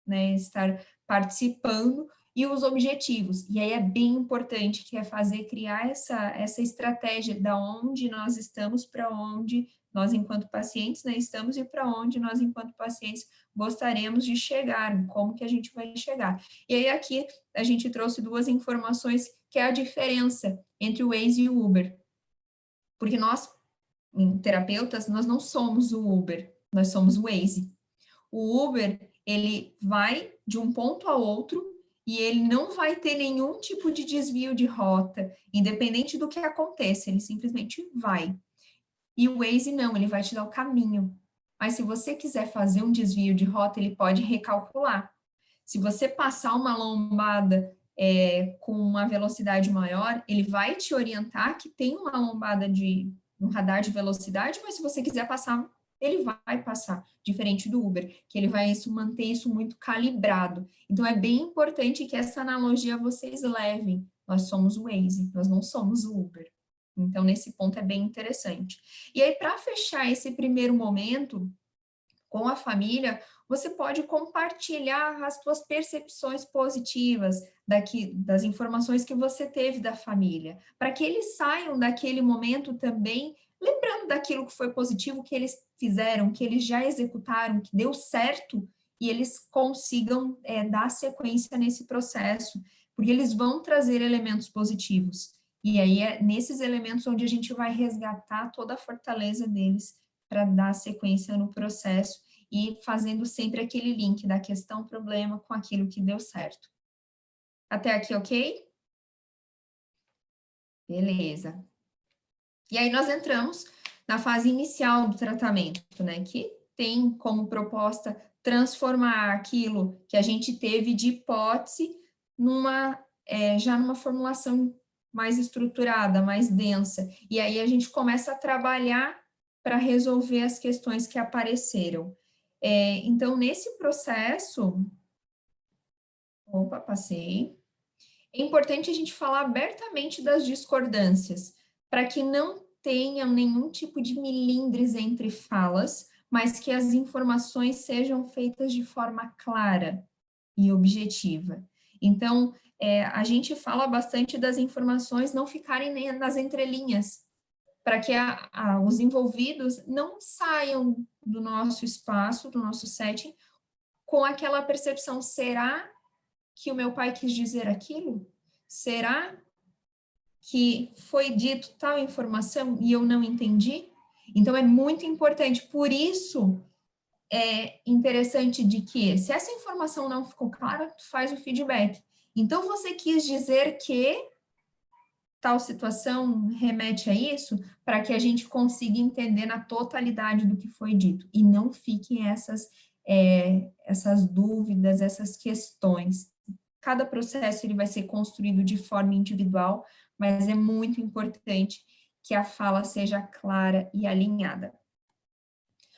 né, estar participando e os objetivos. E aí é bem importante que criar essa estratégia da onde nós estamos, para onde nós, enquanto pacientes, né, estamos e para onde nós, enquanto pacientes, gostaríamos de chegar, como que a gente vai chegar. E aí aqui a gente trouxe 2 informações, que é a diferença entre o Waze e o Uber. Porque nós, terapeutas, nós não somos o Uber, nós somos o Waze. O Uber, ele vai de um ponto a outro e ele não vai ter nenhum tipo de desvio de rota, independente do que aconteça, ele simplesmente vai. E o Waze não, ele vai te dar o caminho. Mas se você quiser fazer um desvio de rota, ele pode recalcular. Se você passar uma lombada com uma velocidade maior, ele vai te orientar que tem uma lombada no radar de velocidade, mas se você quiser passar ele vai passar, diferente do Uber, que ele vai manter isso muito calibrado. Então, é bem importante que essa analogia vocês levem. Nós somos o Waze, nós não somos o Uber. Então, nesse ponto é bem interessante. E aí, para fechar esse primeiro momento com a família, você pode compartilhar as suas percepções positivas das informações que você teve da família, para que eles saiam daquele momento também lembrando daquilo que foi positivo, que eles fizeram, que eles já executaram, que deu certo, e eles consigam dar sequência nesse processo, porque eles vão trazer elementos positivos. E aí é nesses elementos onde a gente vai resgatar toda a fortaleza deles para dar sequência no processo e fazendo sempre aquele link da questão-problema com aquilo que deu certo. Até aqui, ok? Beleza. E aí nós entramos na fase inicial do tratamento, né? Que tem como proposta transformar aquilo que a gente teve de hipótese já numa formulação mais estruturada, mais densa. E aí a gente começa a trabalhar para resolver as questões que apareceram. Então, nesse processo... Opa, passei. É importante a gente falar abertamente das discordâncias, para que não tenham nenhum tipo de milindres entre falas, mas que as informações sejam feitas de forma clara e objetiva. Então, a gente fala bastante das informações não ficarem nem nas entrelinhas, para que os envolvidos não saiam do nosso espaço, do nosso setting, com aquela percepção, será que o meu pai quis dizer aquilo? Será que foi dito tal informação e eu não entendi? Então, é muito importante. Por isso, é interessante de que, se essa informação não ficou clara, tu faz o feedback. Então, você quis dizer que tal situação remete a isso, para que a gente consiga entender na totalidade do que foi dito, e não fiquem essas dúvidas, essas questões. Cada processo ele vai ser construído de forma individual, mas é muito importante que a fala seja clara e alinhada.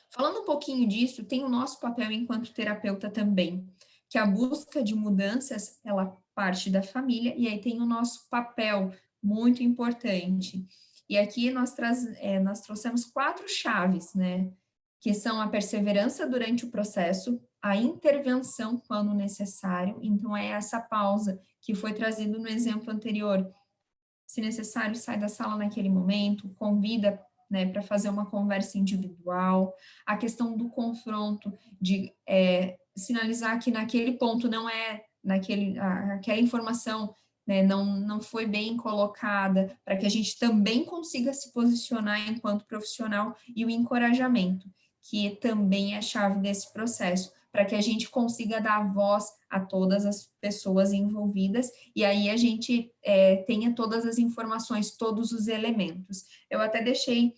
Falando um pouquinho disso, tem o nosso papel enquanto terapeuta também, que a busca de mudanças, ela parte da família, e aí tem o nosso papel muito importante. E aqui nós trouxemos 4 chaves, né? Que são a perseverança durante o processo, a intervenção quando necessário, então é essa pausa que foi trazido no exemplo anterior. Se necessário, sai da sala naquele momento, convida, né, para fazer uma conversa individual, a questão do confronto, de sinalizar que naquele ponto não é, aquela informação, né, não foi bem colocada, para que a gente também consiga se posicionar enquanto profissional, e o encorajamento, que também é a chave desse processo, para que a gente consiga dar voz a todas as pessoas envolvidas, e aí a gente tenha todas as informações, todos os elementos. Eu até deixei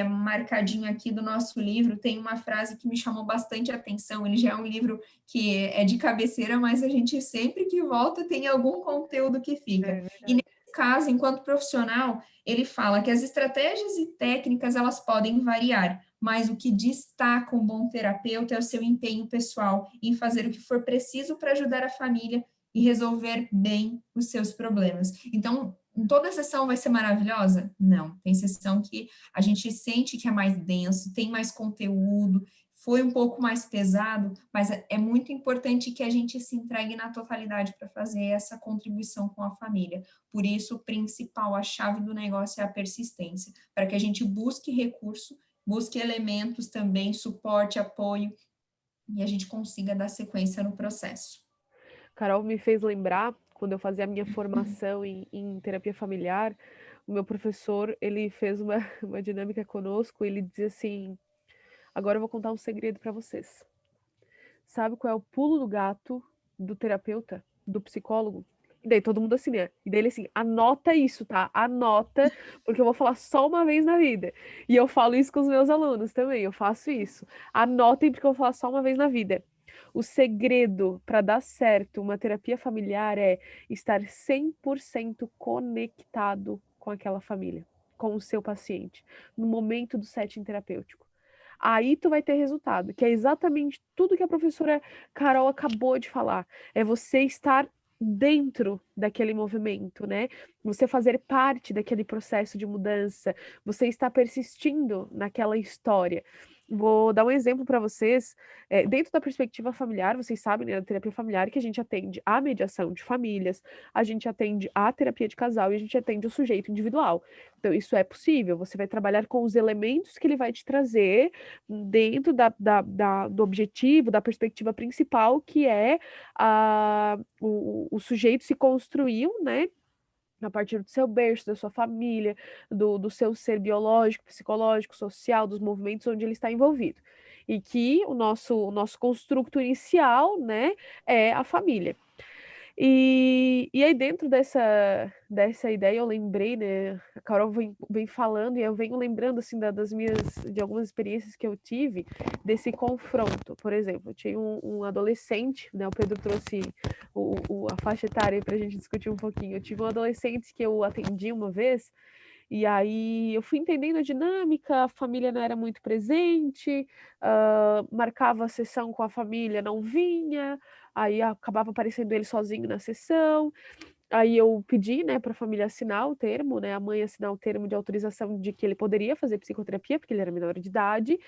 marcadinho aqui do nosso livro, tem uma frase que me chamou bastante atenção, ele já é um livro que é de cabeceira, mas a gente sempre que volta tem algum conteúdo que fica. E nesse caso, enquanto profissional, ele fala que as estratégias e técnicas, elas podem variar, mas o que destaca um bom terapeuta é o seu empenho pessoal em fazer o que for preciso para ajudar a família e resolver bem os seus problemas. Então, toda sessão vai ser maravilhosa? Não. Tem sessão que a gente sente que é mais denso, tem mais conteúdo, foi um pouco mais pesado, mas é muito importante que a gente se entregue na totalidade para fazer essa contribuição com a família. Por isso, o principal, a chave do negócio é a persistência, para que a gente busque recurso, busque elementos também, suporte, apoio, e a gente consiga dar sequência no processo. Carol me fez lembrar, quando eu fazia a minha formação em terapia familiar, o meu professor, ele fez uma dinâmica conosco, ele dizia assim, agora eu vou contar um segredo para vocês. Sabe qual é o pulo do gato do terapeuta, do psicólogo? E daí todo mundo assim, né? E daí ele assim, anota isso, tá? Anota, porque eu vou falar só uma vez na vida. E eu falo isso com os meus alunos também, eu faço isso. Anotem, porque eu vou falar só uma vez na vida. O segredo para dar certo uma terapia familiar é estar 100% conectado com aquela família, com o seu paciente, no momento do setting terapêutico. aí tu vai ter resultado, que é exatamente tudo que a professora Carol acabou de falar. É você estar dentro daquele movimento, né? Você fazer parte daquele processo de mudança, você está persistindo naquela história. Vou dar um exemplo para vocês. Dentro da perspectiva familiar, vocês sabem, né, na terapia familiar, que a gente atende a mediação de famílias, a gente atende a terapia de casal e a gente atende o sujeito individual. Então, isso é possível. Você vai trabalhar com os elementos que ele vai te trazer dentro do objetivo, da perspectiva principal, que é o sujeito se construiu, né? A partir do seu berço, da sua família, do seu ser biológico, psicológico, social, dos movimentos onde ele está envolvido. E que o nosso construto inicial, né, é a família. E aí, dentro dessa ideia, eu lembrei, né? A Carol vem falando, e eu venho lembrando, assim, de algumas experiências que eu tive desse confronto. Por exemplo, eu tinha um adolescente, né? O Pedro trouxe a faixa etária para a gente discutir um pouquinho. Eu tive um adolescente que eu atendi uma vez, e aí eu fui entendendo a dinâmica, a família não era muito presente, marcava a sessão com a família, não vinha, aí acabava aparecendo ele sozinho na sessão. Aí eu pedi, né, para a família assinar o termo, né, a mãe assinar o termo de autorização de que ele poderia fazer psicoterapia, porque ele era menor de idade,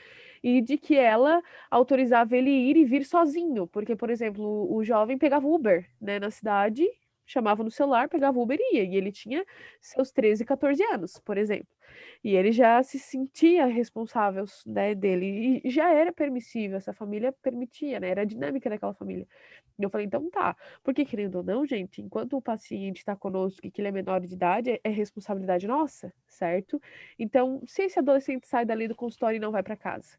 e de que ela autorizava ele ir e vir sozinho, porque, por exemplo, o jovem pegava Uber, né, na cidade, chamava no celular, pegava Uber e ia, e ele tinha seus 13, 14 anos, por exemplo. E ele já se sentia responsável, né, dele, e já era permissível, essa família permitia, né, era a dinâmica daquela família. E eu falei, então tá, porque querendo ou não, gente, enquanto o paciente está conosco e que ele é menor de idade, é responsabilidade nossa, certo? Então, se esse adolescente sai dali do consultório e não vai para casa,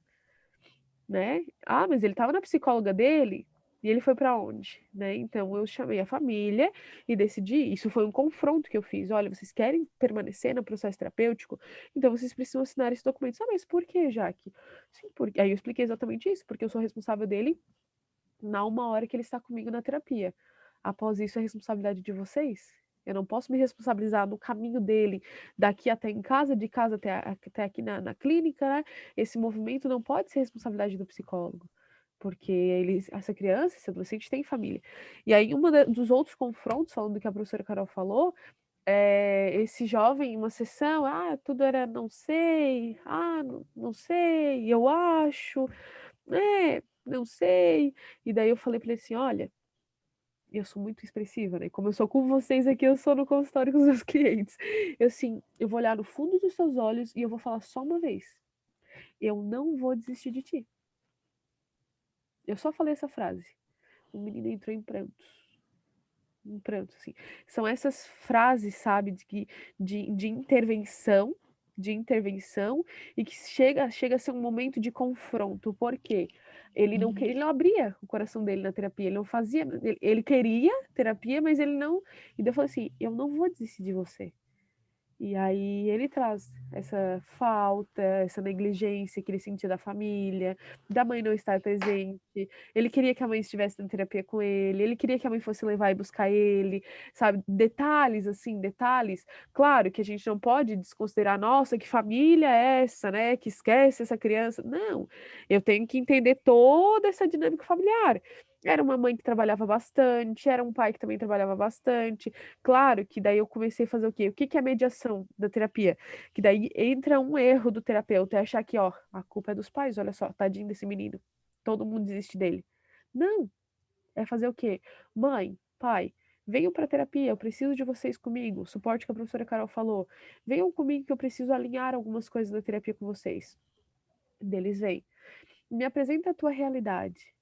né? Ah, mas ele estava na psicóloga dele e ele foi para onde, né? Então eu chamei a família e decidi, isso foi um confronto que eu fiz. Olha, vocês querem permanecer no processo terapêutico? Então vocês precisam assinar esse documento. Ah, mas por quê, Jaque? Sim, porque aí eu expliquei exatamente isso, porque eu sou responsável dele na uma hora que ele está comigo na terapia. Após isso, é responsabilidade de vocês. Eu não posso me responsabilizar no caminho dele, daqui até em casa, de casa até aqui na clínica, né? Esse movimento não pode ser responsabilidade do psicólogo, porque essa criança, esse adolescente tem família. E aí, dos outros confrontos, falando do que a professora Carol falou, esse jovem em uma sessão, tudo era não sei, não sei, eu acho, não sei. E daí eu falei para ele assim, olha, eu sou muito expressiva, né? Como eu sou com vocês aqui, eu sou no consultório com os meus clientes. Eu vou olhar no fundo dos seus olhos e eu vou falar só uma vez. Eu não vou desistir de ti. Eu só falei essa frase. O menino entrou em prantos. Em prantos, assim. São essas frases, sabe, de intervenção, e que chega a ser um momento de confronto. Por quê? Ele não abria o coração dele na terapia, ele não fazia, ele queria terapia, mas ele não. E daí eu falei assim: eu não vou desistir de você. E aí ele traz essa falta, essa negligência que ele sentia da família, da mãe não estar presente. Ele queria que a mãe estivesse na terapia com ele queria que a mãe fosse levar e buscar ele, sabe? Detalhes, assim, detalhes. Claro que a gente não pode desconsiderar, nossa, que família é essa, né? Que esquece essa criança. Não, eu tenho que entender toda essa dinâmica familiar. Era uma mãe que trabalhava bastante, era um pai que também trabalhava bastante. Claro que daí eu comecei a fazer o quê? O que que é a mediação da terapia? Que daí entra um erro do terapeuta, é achar que, ó, a culpa é dos pais, olha só, tadinho desse menino, todo mundo desiste dele. Não, é fazer o quê? Mãe, pai, venham para terapia, eu preciso de vocês comigo, o suporte que a professora Carol falou. Venham comigo que eu preciso alinhar algumas coisas na terapia com vocês. Deles vêm. Me apresenta a tua realidade.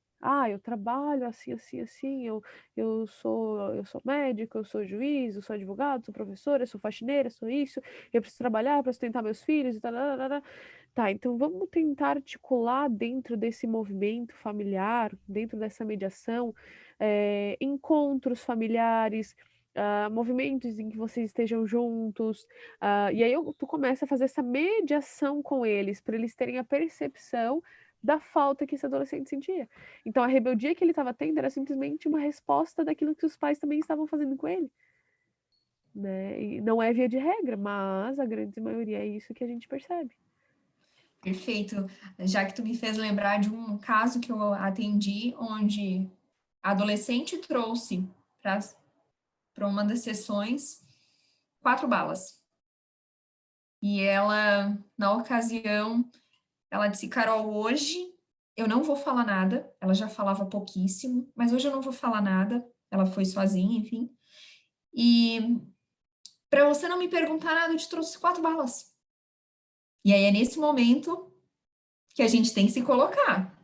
Eu trabalho assim, assim, assim, eu sou médico, eu sou juiz, eu sou advogado, sou professora, eu sou faxineira, sou isso, eu preciso trabalhar para sustentar meus filhos e tal. Tá, então vamos tentar articular dentro desse movimento familiar, dentro dessa mediação, encontros familiares, movimentos em que vocês estejam juntos, e aí tu começa a fazer essa mediação com eles, para eles terem a percepção da falta que esse adolescente sentia. Então, a rebeldia que ele estava tendo era simplesmente uma resposta daquilo que os pais também estavam fazendo com ele. Né? E não é via de regra, mas a grande maioria é isso que a gente percebe. Perfeito. Já que tu me fez lembrar de um caso que eu atendi, onde a adolescente trouxe para uma das sessões 4 balas. E ela, na ocasião, ela disse, Carol, hoje eu não vou falar nada. Ela já falava pouquíssimo, mas hoje eu não vou falar nada. Ela foi sozinha, enfim. E para você não me perguntar nada, eu te trouxe 4 balas. E aí é nesse momento que a gente tem que se colocar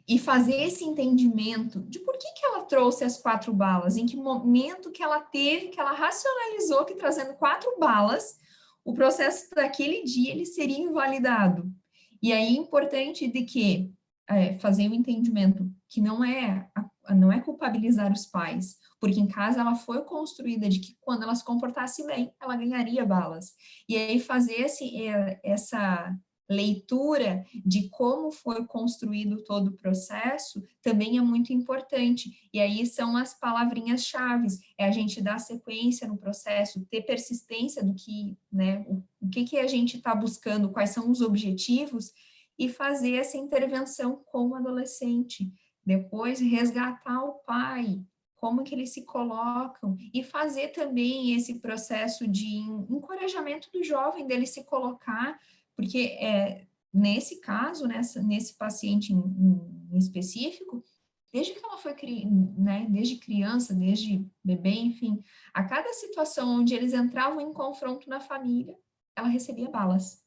e fazer esse entendimento de por que ela trouxe as 4 balas, em que momento que ela teve, que ela racionalizou que trazendo 4 balas, o processo daquele dia ele seria invalidado. E aí é importante de que fazer o entendimento que não é culpabilizar os pais, porque em casa ela foi construída de que quando ela se comportasse bem, ela ganharia balas. E aí fazer essa leitura de como foi construído todo o processo também é muito importante. E aí são as palavrinhas-chave, é a gente dar sequência no processo, ter persistência do que, né, o que a gente está buscando, quais são os objetivos, e fazer essa intervenção com o adolescente. Depois, resgatar o pai, como que eles se colocam, e fazer também esse processo de encorajamento do jovem, dele se colocar, porque nesse caso, nesse paciente em específico, desde que ela foi, né, desde criança, desde bebê, enfim, a cada situação onde eles entravam em confronto na família, ela recebia balas.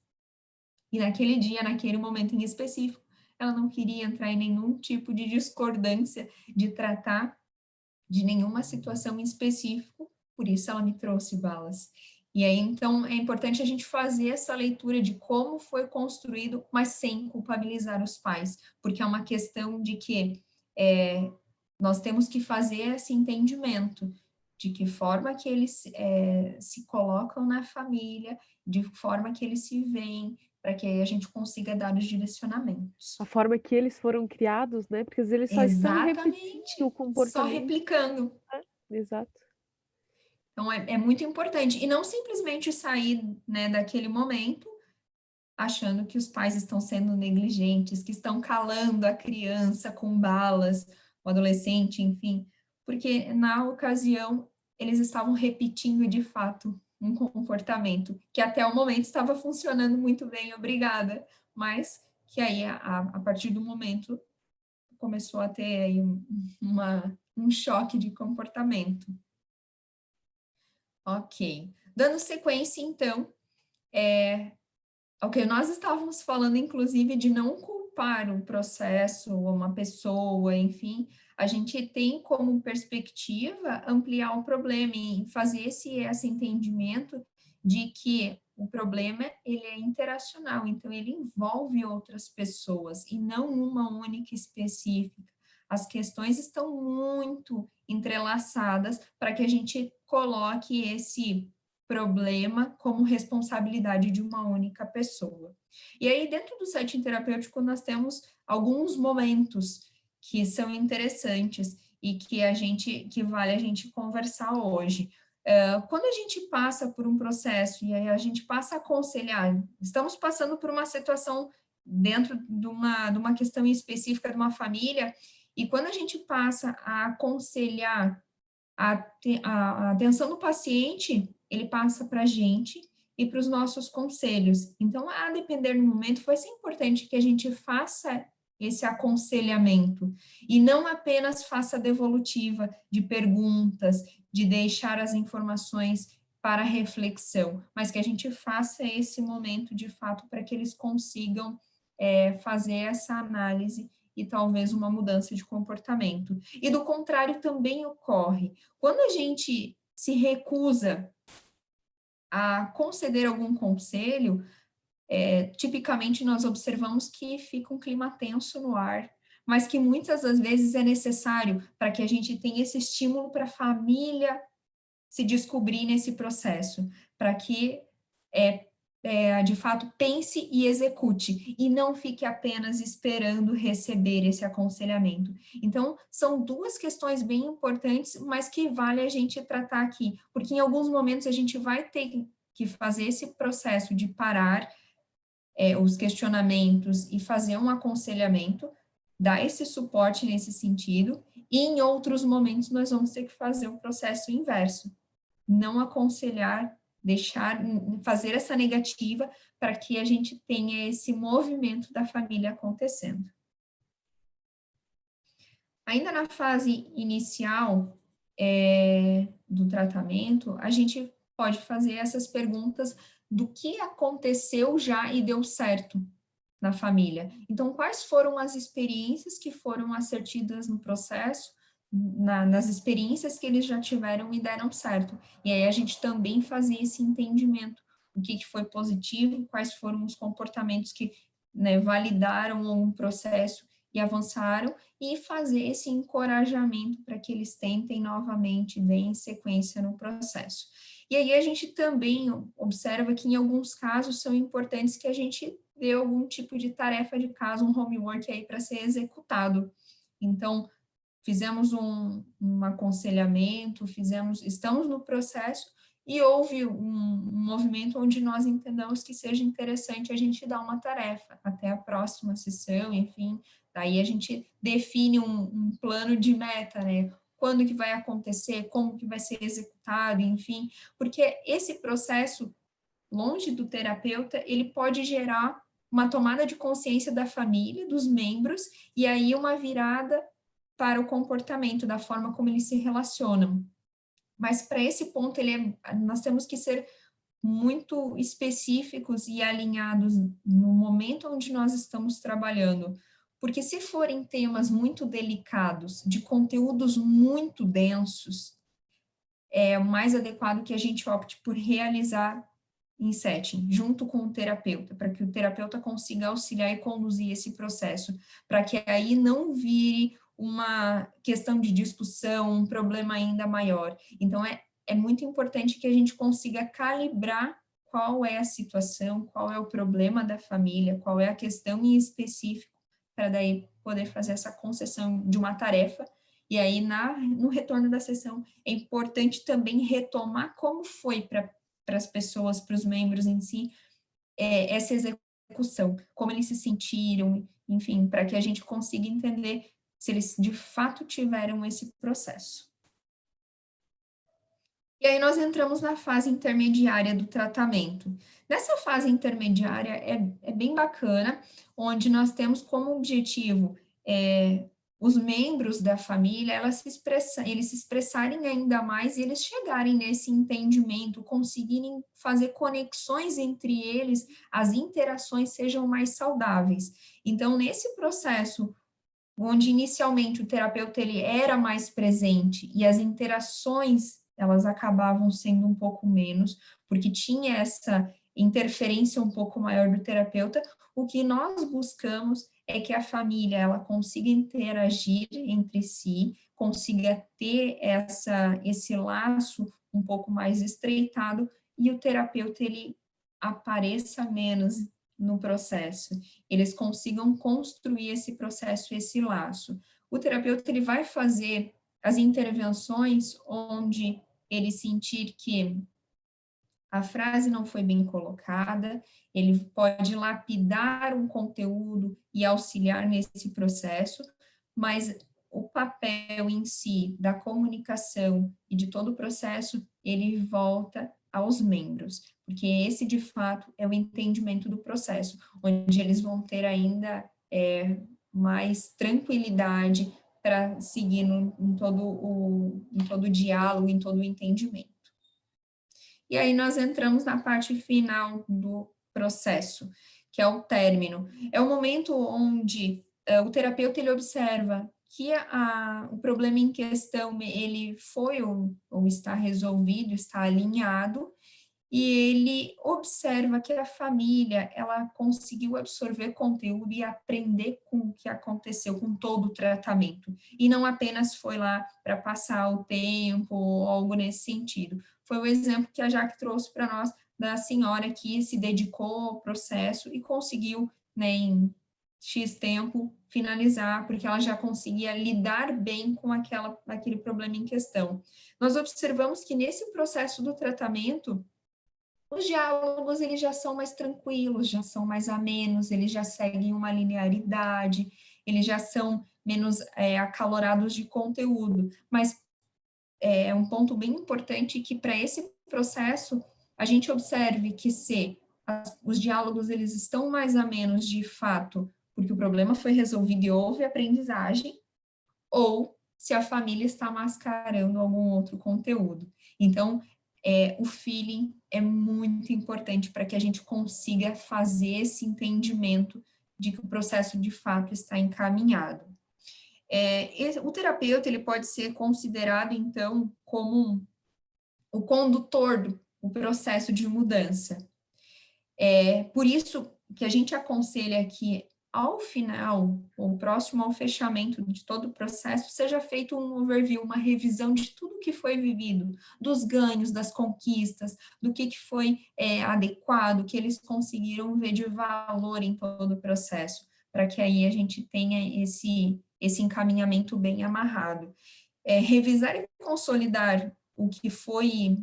E naquele dia, naquele momento em específico, ela não queria entrar em nenhum tipo de discordância, de tratar de nenhuma situação em específico, por isso ela me trouxe balas. E aí, então, é importante a gente fazer essa leitura de como foi construído, mas sem culpabilizar os pais, porque é uma questão de que nós temos que fazer esse entendimento de que forma que eles se colocam na família, de forma que eles se veem, para que aí a gente consiga dar os direcionamentos. A forma que eles foram criados, né? Porque eles só estão repetindo o Exatamente, só comportamento. replicando. Exato. Então, é muito importante. E não simplesmente sair, né, daquele momento achando que os pais estão sendo negligentes, que estão calando a criança com balas, o adolescente, enfim, porque na ocasião eles estavam repetindo de fato um comportamento que até o momento estava funcionando muito bem, obrigada, mas que aí a partir do momento começou a ter aí um choque de comportamento. Ok. Dando sequência, então, ok, nós estávamos falando, inclusive, de não culpar um processo ou uma pessoa, enfim, a gente tem como perspectiva ampliar o problema e fazer esse entendimento de que o problema, ele é interacional, então ele envolve outras pessoas e não uma única específica. As questões estão muito entrelaçadas para que a gente coloque esse problema como responsabilidade de uma única pessoa. E aí, dentro do setting terapêutico, nós temos alguns momentos que são interessantes e que vale a gente conversar hoje. Quando a gente passa por um processo e aí a gente passa a aconselhar, estamos passando por uma situação dentro de uma questão específica de uma família, e quando a gente passa a aconselhar a atenção do paciente, ele passa para a gente e para os nossos conselhos. Então, a depender do momento, vai ser importante que a gente faça esse aconselhamento e não apenas faça devolutiva de perguntas, de deixar as informações para reflexão, mas que a gente faça esse momento de fato para que eles consigam fazer essa análise e talvez uma mudança de comportamento. E do contrário também ocorre. Quando a gente se recusa a conceder algum conselho, tipicamente nós observamos que fica um clima tenso no ar, mas que muitas das vezes é necessário para que a gente tenha esse estímulo para a família se descobrir nesse processo, para que de fato, pense e execute, e não fique apenas esperando receber esse aconselhamento. Então, são duas questões bem importantes, mas que vale a gente tratar aqui, porque em alguns momentos a gente vai ter que fazer esse processo de parar, os questionamentos e fazer um aconselhamento, dar esse suporte nesse sentido, e em outros momentos nós vamos ter que fazer o processo inverso, não aconselhar, fazer essa negativa para que a gente tenha esse movimento da família acontecendo. Ainda na fase inicial do tratamento, a gente pode fazer essas perguntas do que aconteceu já e deu certo na família. Então, quais foram as experiências que foram assertivas no processo, nas experiências que eles já tiveram e deram certo. E aí a gente também fazia esse entendimento, o que foi positivo, quais foram os comportamentos que, né, validaram um processo e avançaram, e fazer esse encorajamento para que eles tentem novamente, deem sequência no processo. E aí a gente também observa que em alguns casos são importantes que a gente dê algum tipo de tarefa de casa, um homework aí para ser executado. Então, fizemos um aconselhamento, estamos no processo, e houve um movimento onde nós entendamos que seja interessante a gente dar uma tarefa até a próxima sessão, enfim, daí a gente define um plano de meta, né? Quando que vai acontecer, como que vai ser executado, enfim, porque esse processo, longe do terapeuta, ele pode gerar uma tomada de consciência da família, dos membros, e aí uma virada para o comportamento, da forma como eles se relacionam. Mas para esse ponto, nós temos que ser muito específicos e alinhados no momento onde nós estamos trabalhando, porque se forem temas muito delicados, de conteúdos muito densos, é mais adequado que a gente opte por realizar em setting, junto com o terapeuta, para que o terapeuta consiga auxiliar e conduzir esse processo, para que aí não vire uma questão de discussão, um problema ainda maior. Então, é muito importante que a gente consiga calibrar qual é a situação, qual é o problema da família, qual é a questão em específico, para daí poder fazer essa concessão de uma tarefa. E aí, no retorno da sessão, é importante também retomar como foi para as pessoas, para os membros em si, essa execução, como eles se sentiram, enfim, para que a gente consiga entender se eles de fato tiveram esse processo. E aí nós entramos na fase intermediária do tratamento. Nessa fase intermediária é bem bacana, onde nós temos como objetivo os membros da família, eles se expressarem ainda mais e eles chegarem nesse entendimento, conseguirem fazer conexões entre eles, as interações sejam mais saudáveis. Então, nesse processo, onde inicialmente o terapeuta ele era mais presente e as interações elas acabavam sendo um pouco menos, porque tinha essa interferência um pouco maior do terapeuta, o que nós buscamos é que a família ela consiga interagir entre si, consiga ter esse laço um pouco mais estreitado e o terapeuta ele apareça menos no processo, eles consigam construir esse processo, esse laço. O terapeuta ele vai fazer as intervenções onde ele sentir que a frase não foi bem colocada, ele pode lapidar um conteúdo e auxiliar nesse processo, mas o papel em si da comunicação e de todo o processo, ele volta aos membros, porque esse, de fato, é o entendimento do processo, onde eles vão ter ainda mais tranquilidade para seguir em todo o diálogo, em todo o entendimento. E aí nós entramos na parte final do processo, que é o término. É o momento onde o terapeuta ele observa que o problema em questão ele foi ou está resolvido, está alinhado, e ele observa que a família, ela conseguiu absorver conteúdo e aprender com o que aconteceu, com todo o tratamento, e não apenas foi lá para passar o tempo ou algo nesse sentido. Foi o exemplo que a Jaque trouxe para nós, da senhora que se dedicou ao processo e conseguiu, né, em X tempo, finalizar, porque ela já conseguia lidar bem com aquele problema em questão. Nós observamos que nesse processo do tratamento, Os diálogos, eles já são mais tranquilos, já são mais amenos, eles já seguem uma linearidade, eles já são menos acalorados de conteúdo, mas é um ponto bem importante que para esse processo a gente observe que se os diálogos eles estão mais amenos de fato, porque o problema foi resolvido e houve aprendizagem, ou se a família está mascarando algum outro conteúdo. Então, o feeling é muito importante para que a gente consiga fazer esse entendimento de que o processo de fato está encaminhado. O terapeuta ele pode ser considerado, então, como o condutor do processo de mudança. Por isso que a gente aconselha que, ao final, ou próximo ao fechamento de todo o processo, seja feito um overview, uma revisão de tudo que foi vivido, dos ganhos, das conquistas, do que foi adequado, que eles conseguiram ver de valor em todo o processo, para que aí a gente tenha esse encaminhamento bem amarrado. Revisar e consolidar o que foi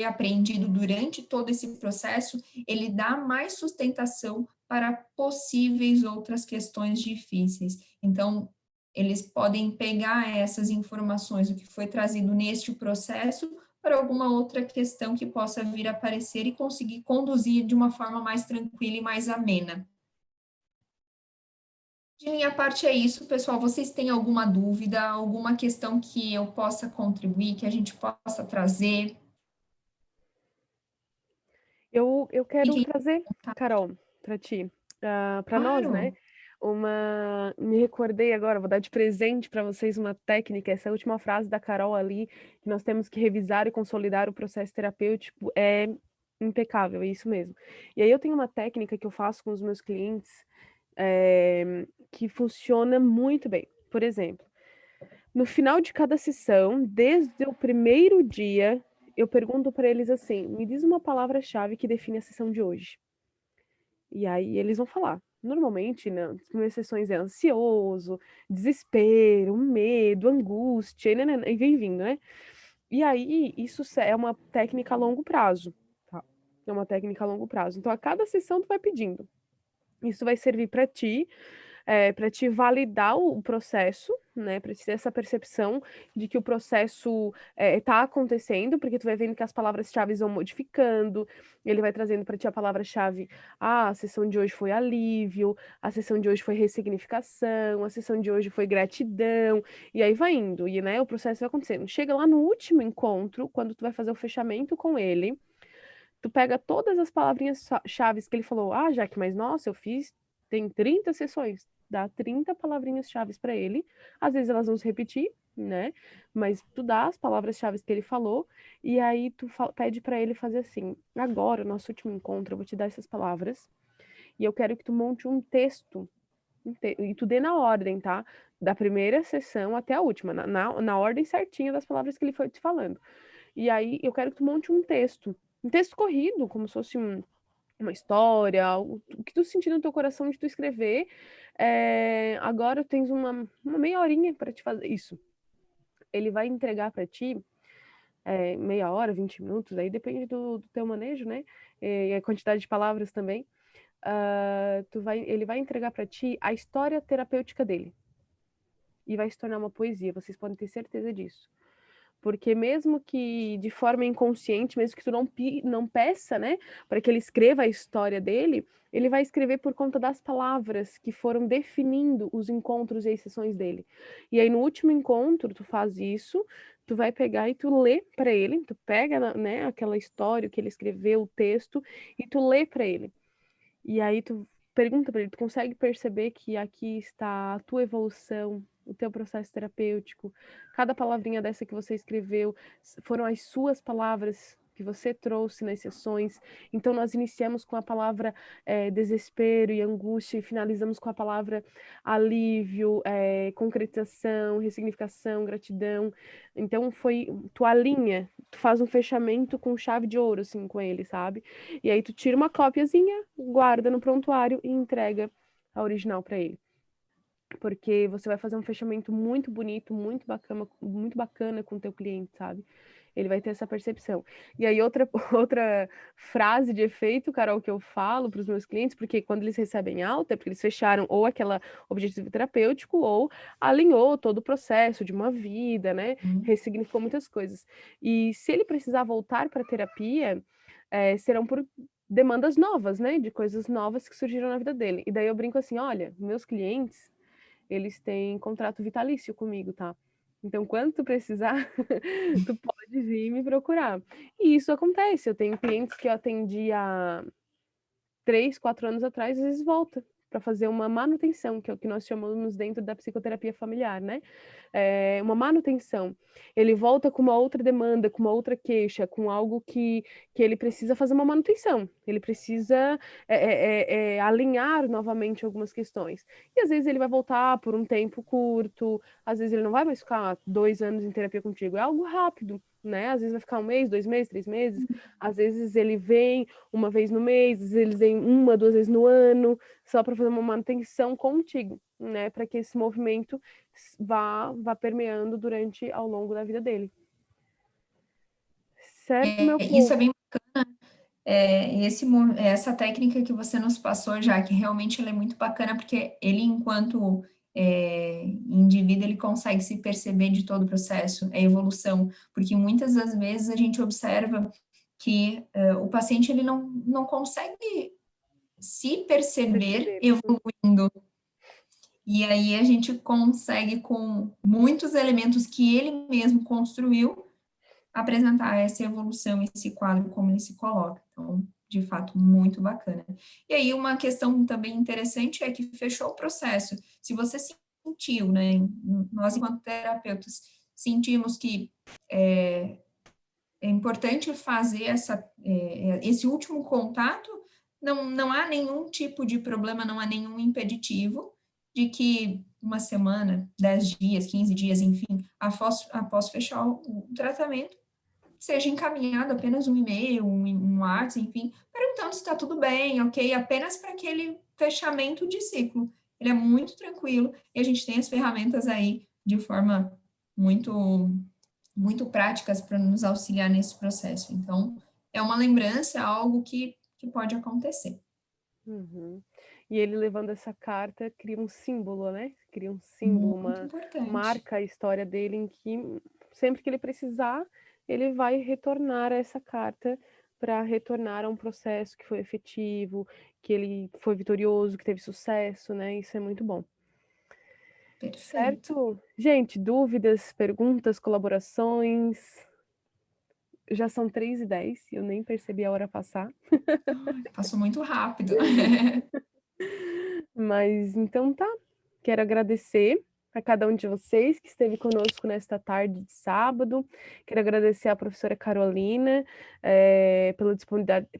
aprendido durante todo esse processo, ele dá mais sustentação para possíveis outras questões difíceis. Então, eles podem pegar essas informações, o que foi trazido neste processo, para alguma outra questão que possa vir a aparecer e conseguir conduzir de uma forma mais tranquila e mais amena. De minha parte é isso, pessoal. Vocês têm alguma dúvida, alguma questão que eu possa contribuir, que a gente possa trazer? Eu quero Fiquem trazer, à vontade. Carol, para ti, para nós, né? Claro. Me recordei agora, vou dar de presente para vocês uma técnica. Essa última frase da Carol ali, que nós temos que revisar e consolidar o processo terapêutico, é impecável, é isso mesmo. E aí eu tenho uma técnica que eu faço com os meus clientes, que funciona muito bem. Por exemplo, no final de cada sessão, desde o primeiro dia, eu pergunto para eles assim: me diz uma palavra-chave que define a sessão de hoje. E aí eles vão falar. Normalmente, nas primeiras sessões é ansioso, desespero, medo, angústia, e vem vindo, né? E aí, isso é uma técnica a longo prazo, tá? É uma técnica a longo prazo. Então, a cada sessão tu vai pedindo. Isso vai servir para te validar o processo, né, para te ter essa percepção de que o processo está acontecendo, porque tu vai vendo que as palavras-chave vão modificando, ele vai trazendo para ti a palavra-chave, a sessão de hoje foi alívio, a sessão de hoje foi ressignificação, a sessão de hoje foi gratidão, e aí vai indo, e né, o processo vai acontecendo. Chega lá no último encontro, quando tu vai fazer o fechamento com ele, tu pega todas as palavrinhas-chaves que ele falou, Jaque, mas nossa, tem 30 sessões, dá 30 palavrinhas-chaves para ele, às vezes elas vão se repetir, né, mas tu dá as palavras-chaves que ele falou, e aí tu pede para ele fazer assim, agora, no nosso último encontro, eu vou te dar essas palavras, e eu quero que tu monte um texto, e tu dê na ordem, tá, da primeira sessão até a última, na ordem certinha das palavras que ele foi te falando, e aí eu quero que tu monte um texto corrido, como se fosse uma história, o que tu sentir no teu coração de tu escrever. Agora tens uma meia horinha para te fazer isso. Ele vai entregar para ti meia hora, 20 minutos, aí depende do teu manejo, né? E a quantidade de palavras também. Ele vai entregar para ti a história terapêutica dele. E vai se tornar uma poesia, vocês podem ter certeza disso. Porque mesmo que de forma inconsciente, mesmo que tu não peça, né, para que ele escreva a história dele, ele vai escrever por conta das palavras que foram definindo os encontros e as sessões dele. E aí no último encontro, tu faz isso, tu vai pegar e tu lê para ele, tu pega, né, aquela história que ele escreveu, o texto, e tu lê para ele. E aí tu pergunta para ele, tu consegue perceber que aqui está a tua evolução, o teu processo terapêutico, cada palavrinha dessa que você escreveu foram as suas palavras que você trouxe nas sessões. Então nós iniciamos com a palavra desespero e angústia e finalizamos com a palavra alívio, concretização, ressignificação, gratidão. Então tu alinha, tu faz um fechamento com chave de ouro assim com ele, sabe? E aí tu tira uma cópiazinha, guarda no prontuário e entrega a original para ele. Porque você vai fazer um fechamento muito bonito, muito bacana com o teu cliente, sabe? ele vai ter essa percepção. E aí, outra frase de efeito, Carol, que eu falo para os meus clientes, porque quando eles recebem alta, é porque eles fecharam ou aquele objetivo terapêutico, ou alinhou todo o processo de uma vida, né? Ressignificou muitas coisas. E se ele precisar voltar para a terapia, serão por demandas novas, né? De coisas novas que surgiram na vida dele. E daí eu brinco assim, olha, meus clientes, eles têm contrato vitalício comigo, tá? Então, quando tu precisar, tu pode vir me procurar. E isso acontece. Eu tenho clientes que eu atendi há 3, 4 anos atrás, às vezes volta para fazer uma manutenção, que é o que nós chamamos dentro da psicoterapia familiar, né? Uma manutenção. Ele volta com uma outra demanda, com uma outra queixa, com algo que ele precisa fazer uma manutenção. Ele precisa alinhar novamente algumas questões. E às vezes ele vai voltar por um tempo curto, às vezes ele não vai mais ficar 2 anos em terapia contigo, é algo rápido, né? Às vezes vai ficar 1 mês, 2 meses, 3 meses, às vezes ele vem uma vez no mês, às vezes eles vêm 1, 2 vezes no ano, só para fazer uma manutenção contigo, né? Para que esse movimento vá permeando ao longo da vida dele. Certo, meu povo? Isso é bem bacana. Essa técnica que você nos passou já, que realmente ela é muito bacana, porque ele, enquanto indivíduo, ele consegue se perceber de todo o processo, a evolução, porque muitas das vezes a gente observa que o paciente ele não consegue se perceber evoluindo. E aí a gente consegue, com muitos elementos que ele mesmo construiu, apresentar essa evolução, esse quadro, como ele se coloca. Então, de fato, muito bacana. E aí, uma questão também interessante é que fechou o processo. Se você sentiu, né, nós, enquanto terapeutas, sentimos que é importante fazer esse último contato, não há nenhum tipo de problema, não há nenhum impeditivo de que uma semana, 10 dias, 15 dias, enfim, após fechar o tratamento, seja encaminhado apenas um e-mail, um WhatsApp, enfim, perguntando se está tudo bem, ok? Apenas para aquele fechamento de ciclo. Ele é muito tranquilo e a gente tem as ferramentas aí de forma muito práticas para nos auxiliar nesse processo. Então, é uma lembrança, algo que pode acontecer. Uhum. E ele levando essa carta cria um símbolo, né? Cria um símbolo, marca a história dele em que sempre que ele precisar, ele vai retornar a essa carta para retornar a um processo que foi efetivo, que ele foi vitorioso, que teve sucesso, né? Isso é muito bom. Perfeito. Certo? Gente, dúvidas, perguntas, colaborações? Já são 3h10 e eu nem percebi a hora passar. Passou muito rápido. Mas então tá. Quero agradecer a cada um de vocês que esteve conosco nesta tarde de sábado. Quero agradecer à professora Carolina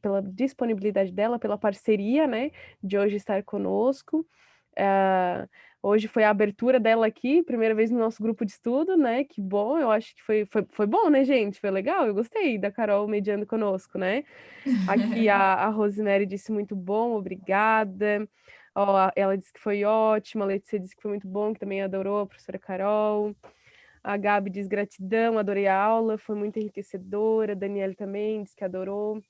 pela disponibilidade dela, pela parceria, né, de hoje estar conosco. Hoje foi a abertura dela aqui, primeira vez no nosso grupo de estudo, né? Que bom, eu acho que foi bom, né, gente? Foi legal, eu gostei da Carol mediando conosco, né? Aqui a Rosemary disse muito bom, obrigada. Ó, ela disse que foi ótima, a Letícia disse que foi muito bom, que também adorou a professora Carol. A Gabi diz gratidão, adorei a aula, foi muito enriquecedora. A Daniela também disse que adorou.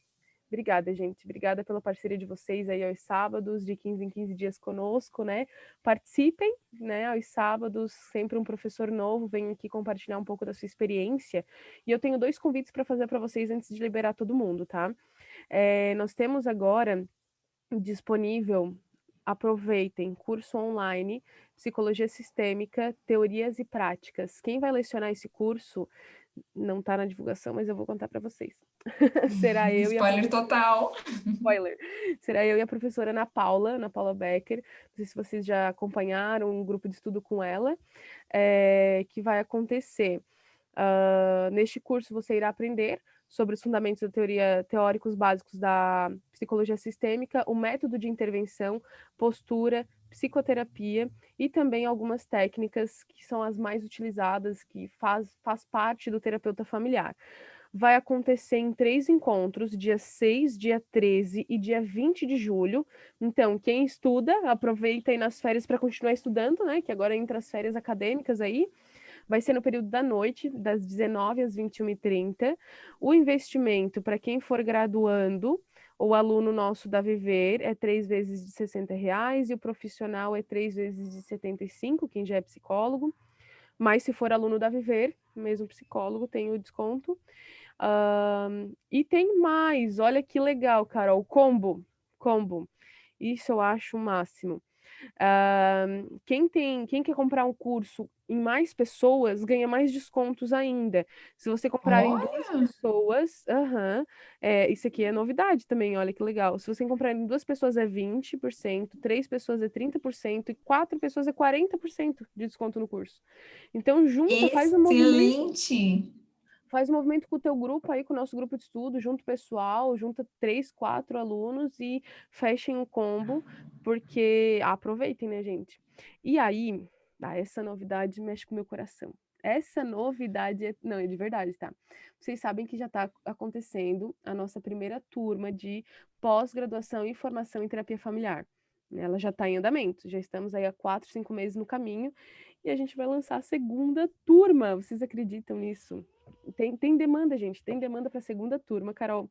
Obrigada, gente. Obrigada pela parceria de vocês aí aos sábados, de 15 em 15 dias conosco, né? Participem, né? Aos sábados, sempre um professor novo vem aqui compartilhar um pouco da sua experiência. E eu tenho 2 convites para fazer para vocês antes de liberar todo mundo, tá? Nós temos agora disponível, aproveitem, curso online, Psicologia Sistêmica, Teorias e Práticas. Quem vai lecionar esse curso não está na divulgação, mas eu vou contar para vocês. Será eu Spoiler e a total. Spoiler. Será eu e a professora Ana Paula Becker. Não sei se vocês já acompanharam um grupo de estudo com ela, que vai acontecer. Neste curso você irá aprender sobre os fundamentos da teoria, teóricos básicos da psicologia sistêmica, o método de intervenção, postura, psicoterapia e também algumas técnicas que são as mais utilizadas, que faz parte do terapeuta familiar. Vai acontecer em 3 encontros, dia 6, dia 13 e dia 20 de julho. Então, quem estuda, aproveita aí nas férias para continuar estudando, né? Que agora entra as férias acadêmicas aí. vai ser no período da noite, das 19 às 21h30. O investimento para quem for graduando, o aluno nosso da Viver é 3 vezes de R$ 60 e o profissional é 3 vezes de 75, quem já é psicólogo. Mas se for aluno da Viver, mesmo psicólogo, tem o desconto. E tem mais, olha que legal, Carol, combo. Isso eu acho o máximo. Quem quer comprar um curso em mais pessoas ganha mais descontos ainda. Se você comprar em 2 Olha, pessoas, isso aqui é novidade também, olha que legal. Se você comprar em 2 pessoas é 20%, 3 pessoas é 30% e 4 pessoas é 40% de desconto no curso. Então junta, excelente. faz um movimento com o teu grupo aí, com o nosso grupo de estudo, junta o pessoal, junta 3, 4 alunos e fechem um combo, porque aproveitem, né, gente? E aí, essa novidade mexe com o meu coração. Essa novidade não, é de verdade, tá? Vocês sabem que já está acontecendo a nossa primeira turma de pós-graduação e formação em terapia familiar. Ela já está em andamento, já estamos aí há 4, 5 meses no caminho e a gente vai lançar a segunda turma. Vocês acreditam nisso? Tem demanda, gente, tem demanda para a segunda turma, Carol,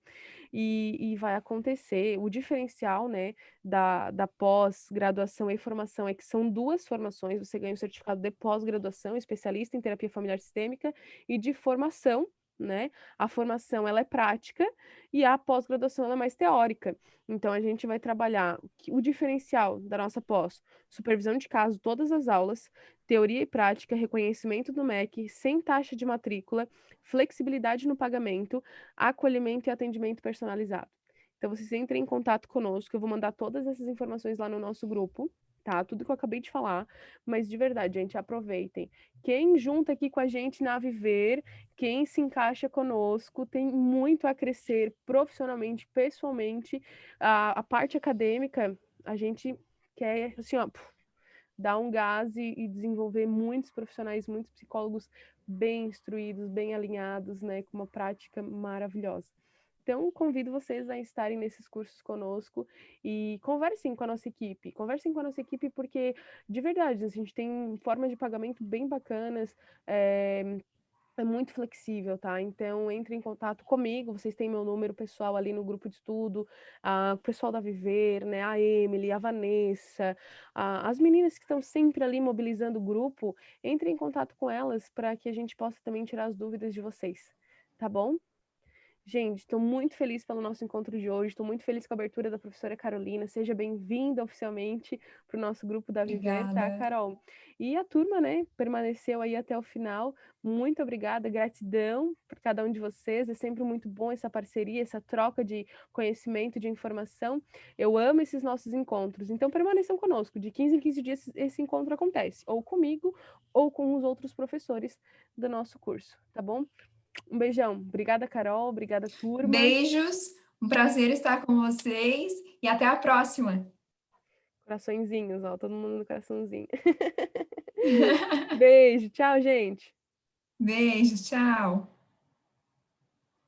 e vai acontecer. O diferencial, né, da pós-graduação e formação é que são 2 formações, você ganha o certificado de pós-graduação, especialista em terapia familiar sistêmica, e de formação, né? A formação, ela é prática e a pós-graduação, ela é mais teórica. Então, a gente vai trabalhar o diferencial da nossa pós, supervisão de caso, todas as aulas, teoria e prática, reconhecimento do MEC, sem taxa de matrícula, flexibilidade no pagamento, acolhimento e atendimento personalizado. Então, vocês entrem em contato conosco, eu vou mandar todas essas informações lá no nosso grupo, tá? Tudo que eu acabei de falar, mas de verdade, gente, aproveitem. Quem junta aqui com a gente na Viver, quem se encaixa conosco, tem muito a crescer profissionalmente, pessoalmente. A parte acadêmica, a gente quer, assim, ó, dar um gás e desenvolver muitos profissionais, muitos psicólogos bem instruídos, bem alinhados, né, com uma prática maravilhosa. Então, convido vocês a estarem nesses cursos conosco e conversem com a nossa equipe. Conversem com a nossa equipe porque, de verdade, a gente tem formas de pagamento bem bacanas, é muito flexível, tá? Então, entre em contato comigo, vocês têm meu número pessoal ali no grupo de estudo, o pessoal da Viver, né? A Emily, a Vanessa, as meninas que estão sempre ali mobilizando o grupo, entre em contato com elas para que a gente possa também tirar as dúvidas de vocês, tá bom? Gente, estou muito feliz pelo nosso encontro de hoje, estou muito feliz com a abertura da professora Carolina. Seja bem-vinda oficialmente para o nosso grupo da Viver, tá, Obrigada. Carol? E a turma, né, permaneceu aí até o final. Muito obrigada, gratidão por cada um de vocês. É sempre muito bom essa parceria, essa troca de conhecimento, de informação. Eu amo esses nossos encontros. Então, permaneçam conosco. De 15 em 15 dias esse encontro acontece, ou comigo, ou com os outros professores do nosso curso, tá bom? Um beijão. Obrigada, Carol. Obrigada, turma. Beijos, um prazer estar com vocês e até a próxima. Coraçõezinhos, ó. Todo mundo no coraçãozinho. Beijo. Tchau, gente. Beijos, tchau.